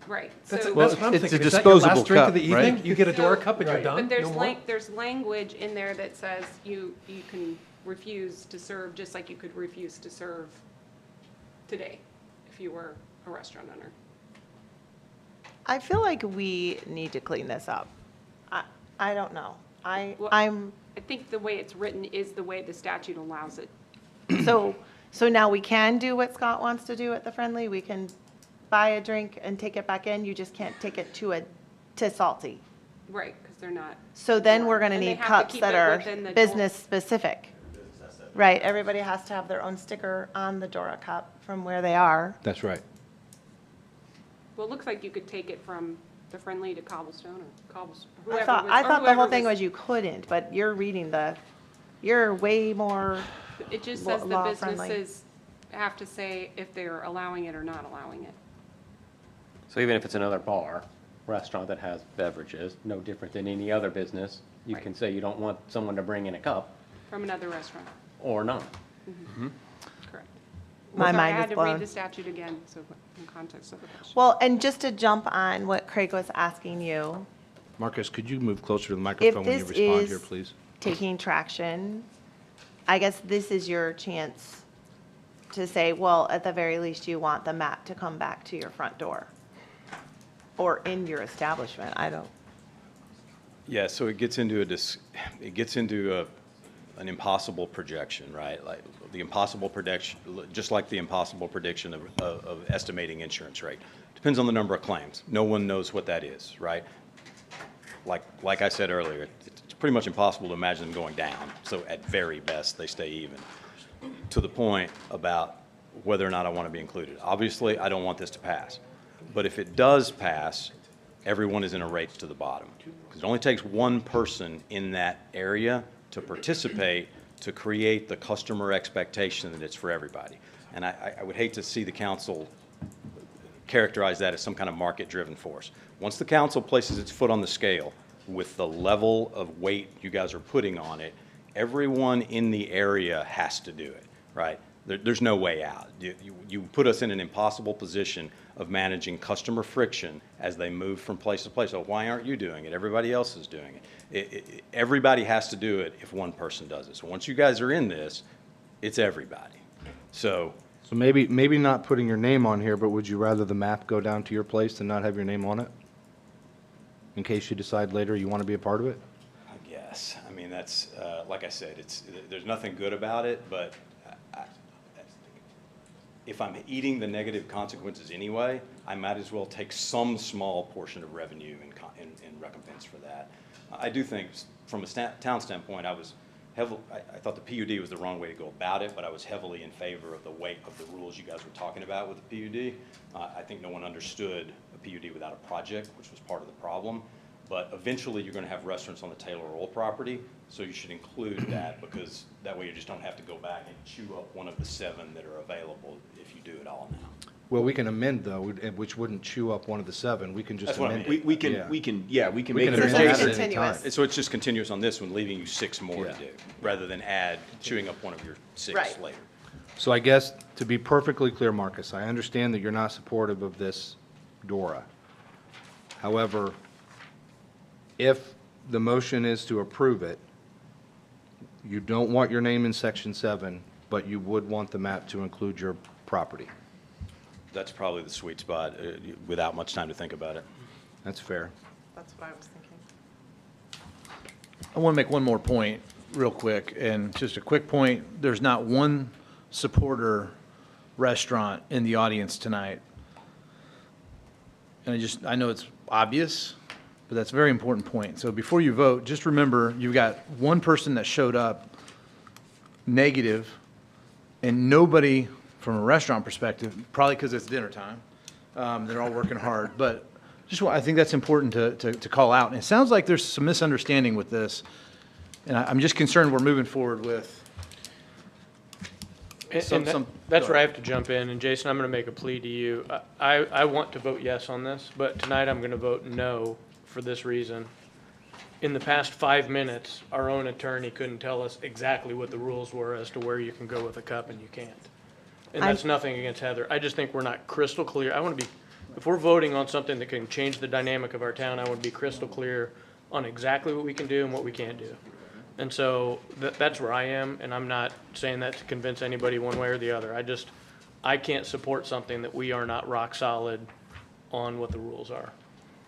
Right. That's So, what I'm it's thinking. a Is that your disposable last drink cup, of the right? evening? You get a Dora cup and you're done? but there's No more? there's language in there that says you can refuse to serve, just like you could refuse to serve today if you were a restaurant owner. I feel like we need to clean this up. I don't know. Well, I'm, I think the way it's written is the way the statute allows it. so now we can do what Scott wants to do at the Friendly? We can buy a drink and take it back in? You just can't take it to Salty? Right, because they're not. So then we're going to And they need have to cups keep that it are within the door. business specific. Right, everybody has to have their own sticker on the Dora cup from where they are. That's right. Well, it looks like you could take it from the Friendly to Cobblestone or Cobblestone. I thought the whole thing was you couldn't, but you're you're way more, It just says the law-friendly. businesses have to say if they're allowing it or not allowing it. So even if it's another bar, restaurant that has beverages, no different than any other business, you can say you don't want someone to bring in a cup From another restaurant, or not. correct. My Sorry, mind I was had to read blown. the statute again, so in context of the question. Well, and just to jump on what Craig was asking you, Marcus, could you move closer to the microphone when you this respond here, is- please? taking traction, I guess this is your chance to say, well, at the very least, you want the map to come back to your front door or in your establishment. I don't. Yeah, so it gets into an impossible projection, right? Like the impossible prediction, just like the impossible prediction of estimating insurance rate. Depends on the number of claims. No one knows what that is, right? Like I said earlier, it's pretty much impossible to imagine them going down. So at very best, they stay even. To the point about whether or not I want to be included. Obviously, I don't want this to pass. But if it does pass, everyone is in a race to the bottom. Because it only takes one person in that area to participate to create the customer expectation that it's for everybody. And I would hate to see the council characterize that as some kind of market-driven force. Once the council places its foot on the scale with the level of weight you guys are putting on it, everyone in the area has to do it, right? There's no way out. You put us in an impossible position of managing customer friction as they move from place to place. So why aren't you doing it? Everybody else is doing it. Everybody has to do it if one person does it. So once you guys are in this, it's everybody. So maybe not putting your name on here, but would you rather the map go down to your place and not have your name on it? In case you decide later you want to be a part of it? I guess. I mean, that's, like I said, there's nothing good about it, but if I'm eating the negative consequences anyway, I might as well take some small portion of revenue in recompense for that. I do think, from a town standpoint, I thought the PUD was the wrong way to go about it, but I was heavily in favor of the weight of the rules you guys were talking about with the PUD. I think no one understood a PUD without a project, which was part of the problem. But eventually, you're going to have restaurants on the Taylor Oil property, so you should include that, because that way you just don't have to go back and chew up one of the 7 that are available if you do it all now. Well, we can amend, though, which wouldn't chew up one of the 7. We can just That's what I amend mean. it. We can make can it amend it adjacent. at any time. So it's just continuous on this one, leaving you 6 more to Yeah. do, rather than chewing up one of your 6 Right. later. So I guess, to be perfectly clear, Marcus, I understand that you're not supportive of this DORA. However, if the motion is to approve it, you don't want your name in Section 7, but you would want the map to include your property. That's probably the sweet spot, without much time to think about it. That's fair. That's what I was thinking. I want to make one more point real quick, and just a quick point. There's not one supporter restaurant in the audience tonight. And I know it's obvious, but that's a very important point. So before you vote, just remember, you've got one person that showed up negative, and nobody from a restaurant perspective, probably because it's dinner time, they're all working hard, but I think that's important to call out. And it sounds like there's some misunderstanding with this, and I'm just concerned we're moving forward with That's where I have to jump in, and Jason, I'm going to make a plea to you. I want to vote yes on this, but tonight I'm going to vote no for this reason. In the past 5 minutes, our own attorney couldn't tell us exactly what the rules were as to where you can go with a cup and you can't. And that's nothing against Heather. I just think we're not crystal clear. If we're voting on something that can change the dynamic of our town, I want to be crystal clear on exactly what we can do and what we can't do. And so that's where I am, and I'm not saying that to convince anybody one way or the other. I can't support something that we are not rock solid on what the rules are.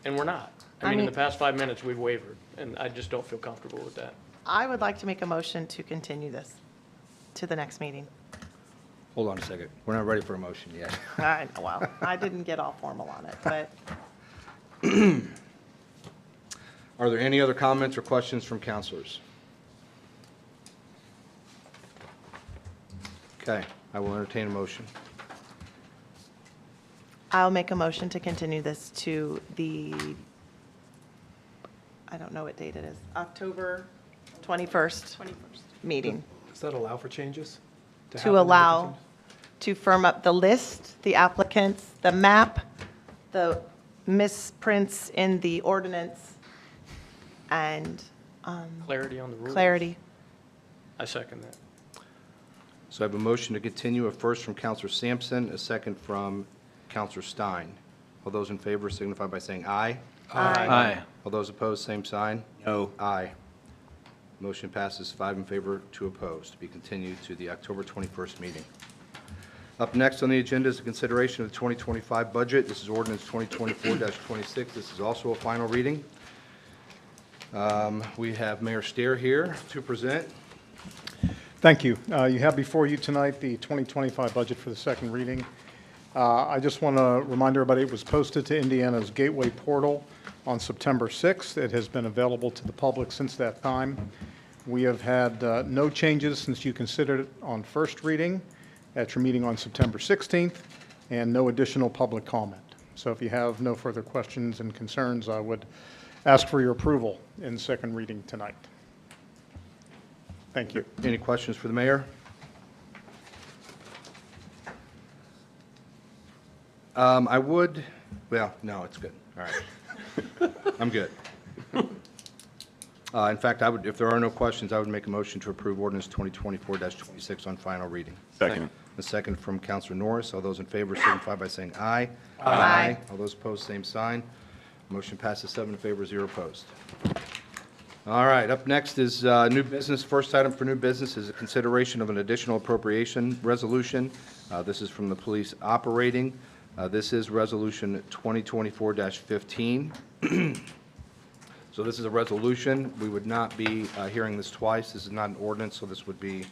And we're not. I mean, in the past 5 minutes, we've wavered, and I just don't feel comfortable with that. I would like to make a motion to continue this to the next meeting. Hold on a second. We're not ready for a motion yet. Well, I didn't get all formal on it, but Are there any other comments or questions from counselors? Okay, I will entertain a motion. I'll make a motion to continue this to the, I don't know what date it is, October 21st meeting. Does that allow for changes? To allow, to firm up the list, the applicants, the map, the misprints in the ordinance, and Clarity on the rules. clarity. I second that. So I have a motion to continue, a first from Counselor Sampson, a second from Counselor Stein. All those in favor signify by saying aye. Aye. All those opposed, same sign. No. Aye. Motion passes 5 in favor, 2 opposed, to be continued to the October 21st meeting. Up next on the agenda is the consideration of the 2025 budget. This is ordinance 2024-26. This is also a final reading. We have Mayor Stair here to present. Thank you. You have before you tonight the 2025 budget for the second reading. I just want to remind everybody it was posted to Indiana's Gateway portal on September 6th. It has been available to the public since that time. We have had no changes since you considered it on first reading at your meeting on September 16th, and no additional public comment. So if you have no further questions and concerns, I would ask for your approval in second reading tonight. Thank you. Any questions for the mayor? I would, well, no, it's good. All right. I'm good. In fact, I would, if there are no questions, I would make a motion to approve ordinance 2024-26 on final reading. Second. A second from Counselor Norris. All those in favor signify by saying aye. Aye. All those opposed, same sign. Motion passes 7 in favor, 0 opposed. All right, up next is new business. First item for new business is a consideration of an additional appropriation resolution. This is from the police operating. This is Resolution 2024-15. So this is a resolution. We would not be hearing this twice. This is not an ordinance, so this would be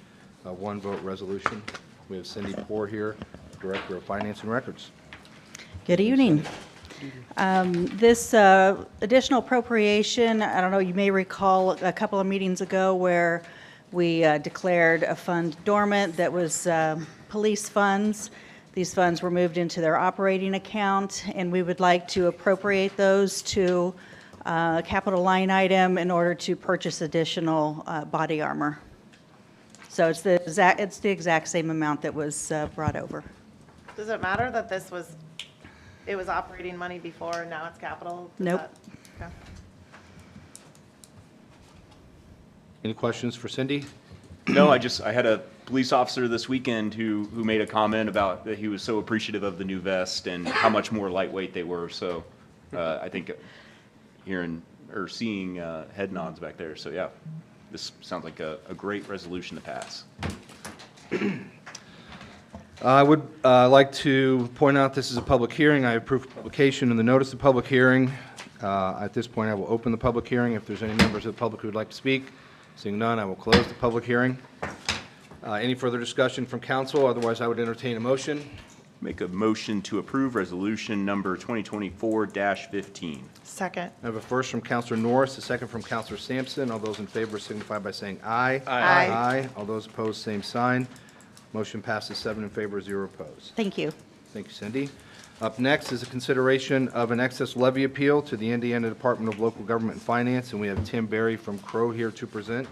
a one-vote resolution. We have Cindy Poor here, Director of Finance and Records. Good evening. This additional appropriation, I don't know, you may recall a couple of meetings ago where we declared a fund dormant that was police funds. These funds were moved into their operating account, and we would like to appropriate those to a capital line item in order to purchase additional body armor. So it's the exact same amount that was brought over. Does it matter that it was operating money before and now it's capital? Nope. Okay. Any questions for Cindy? No, I had a police officer this weekend who made a comment about that he was so appreciative of the new vest and how much more lightweight they were. So I think hearing or seeing head nods back there. So yeah, this sounds like a great resolution to pass. I would like to point out this is a public hearing. I approve publication in the notice of public hearing. At this point, I will open the public hearing. If there's any members of the public who would like to speak, seeing none, I will close the public hearing. Any further discussion from council? Otherwise, I would entertain a motion. Make a motion to approve resolution number 2024-15. Second. I have a first from Counselor Norris, a second from Counselor Sampson. All those in favor signify by saying aye. Aye. Aye. All those opposed, same sign. Motion passes 7 in favor, 0 opposed. Thank you. Thank you, Cindy. Up next is a consideration of an excess levy appeal to the Indiana Department of Local Government and Finance, and we have Tim Berry from Crow here to present.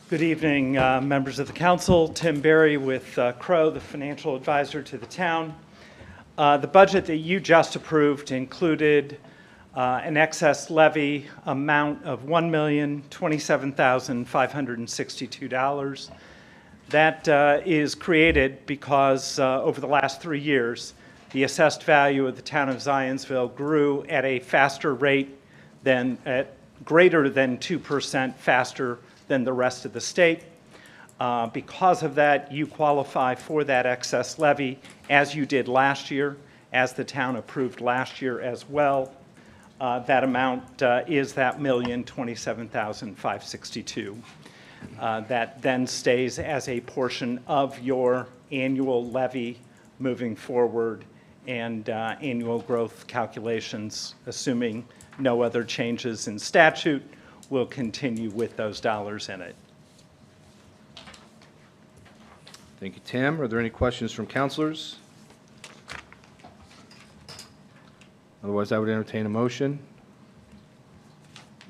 Good evening, members of the council. Tim Berry with Crow, the financial advisor to the town. The budget that you just approved included an excess levy amount of $1,027,562. That is created because over the last 3 years, the assessed value of the town of Zionsville grew at a faster rate than, at greater than 2% faster than the rest of the state. Because of that, you qualify for that excess levy as you did last year, as the town approved last year as well. That amount is that $1,027,562. That then stays as a portion of your annual levy moving forward, and annual growth calculations, assuming no other changes in statute, will continue with those dollars in it. Thank you, Tim. Are there any questions from councilors? Otherwise, I would entertain a motion.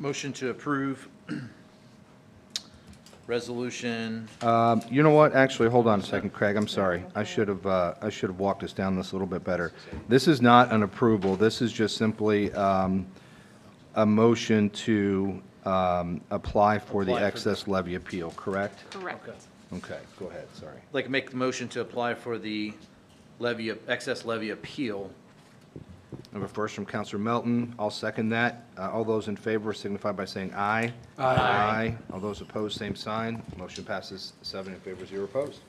Motion to approve resolution. You know what? Actually, hold on a second, Craig. I'm sorry. I should have walked us down this a little bit better. This is not an approval. This is just simply a motion to apply for the excess levy appeal, correct? Correct. Okay, go ahead, sorry. I'd like to make the motion to apply for the excess levy appeal. I have a first from Counselor Melton. I'll second that. All those in favor signify by saying aye. Aye. All those opposed, same sign. Motion passes 7 in favor, 0 opposed.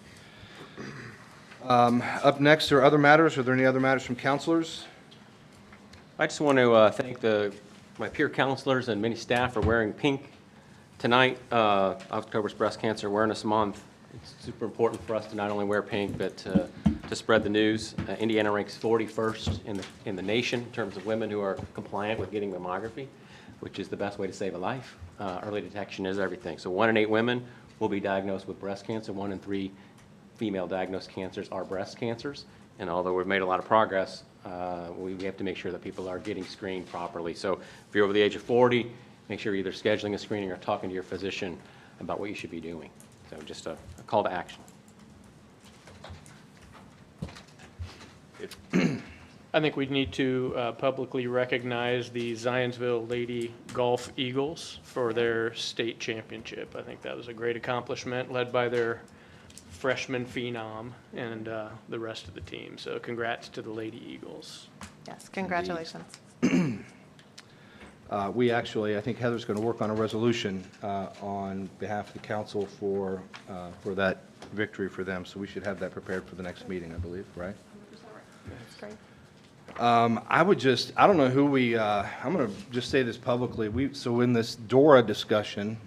Up next are other matters. Are there any other matters from counselors? I just want to thank my peer counselors and many staff for wearing pink tonight. October's Breast Cancer Awareness Month. It's super important for us to not only wear pink, but to spread the news. Indiana ranks 41st in the nation in terms of women who are compliant with getting mammography, which is the best way to save a life. Early detection is everything. So 1 in 8 women will be diagnosed with breast cancer. 1 in 3 female diagnosed cancers are breast cancers. And although we've made a lot of progress, we have to make sure that people are getting screened properly. So if you're over the age of 40, make sure you're either scheduling a screening or talking to your physician about what you should be doing. So just a call to action. I think we need to publicly recognize the Zionsville Lady Golf Eagles for their state championship. I think that was a great accomplishment led by their freshman phenom and the rest of the team. So congrats to the Lady Eagles. Yes, congratulations. We actually, I think Heather's going to work on a resolution on behalf of the council for that victory for them. So we should have that prepared for the next meeting, I believe, right? That's great. I don't know who I'm going to just say this publicly. So in this DORA discussion,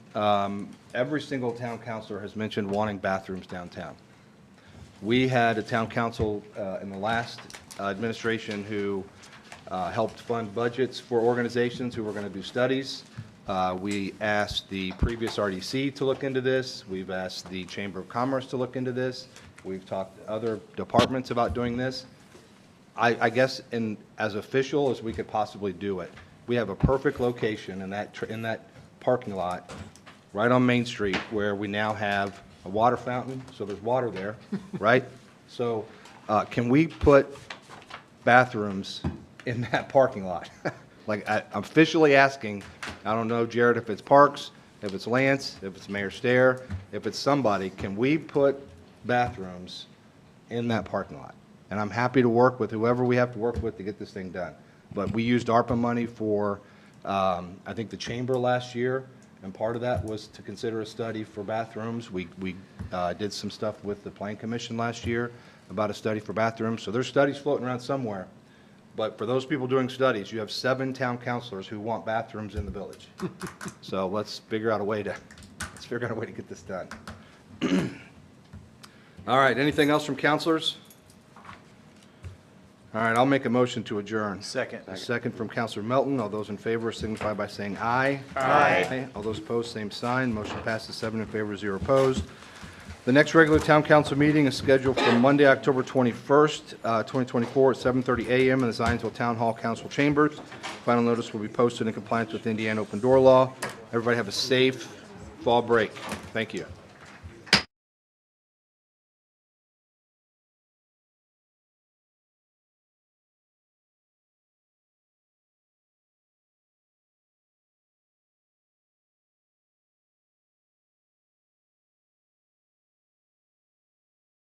every single town councilor has mentioned wanting bathrooms downtown. We had a town council in the last administration who helped fund budgets for organizations who were going to do studies. We asked the previous RDC to look into this. We've asked the Chamber of Commerce to look into this. We've talked to other departments about doing this. I guess as official as we could possibly do it. We have a perfect location in that parking lot right on Main Street where we now have a water fountain, so there's water there, right? So can we put bathrooms in that parking lot? Like, I'm officially asking, I don't know, Jared, if it's Parks, if it's Lance, if it's Mayor Stair, if it's somebody, can we put bathrooms in that parking lot? And I'm happy to work with whoever we have to work with to get this thing done. But we used ARPA money for, I think, the chamber last year, and part of that was to consider a study for bathrooms. We did some stuff with the Plan Commission last year about a study for bathrooms. So there's studies floating around somewhere. But for those people doing studies, you have 7 town councilors who want bathrooms in the village. So let's figure out a way to get this done. All right, anything else from councilors? All right, I'll make a motion to adjourn. Second. A second from Counselor Melton. All those in favor signify by saying aye. Aye. All those opposed, same sign. Motion passes 7 in favor, 0 opposed. The next regular town council meeting is scheduled for Monday, October 21st, 2024 at 7:30 a.m. in the Zionsville Town Hall Council Chambers. Final notice will be posted in compliance with Indiana open door law. Everybody have a safe fall break. Thank you.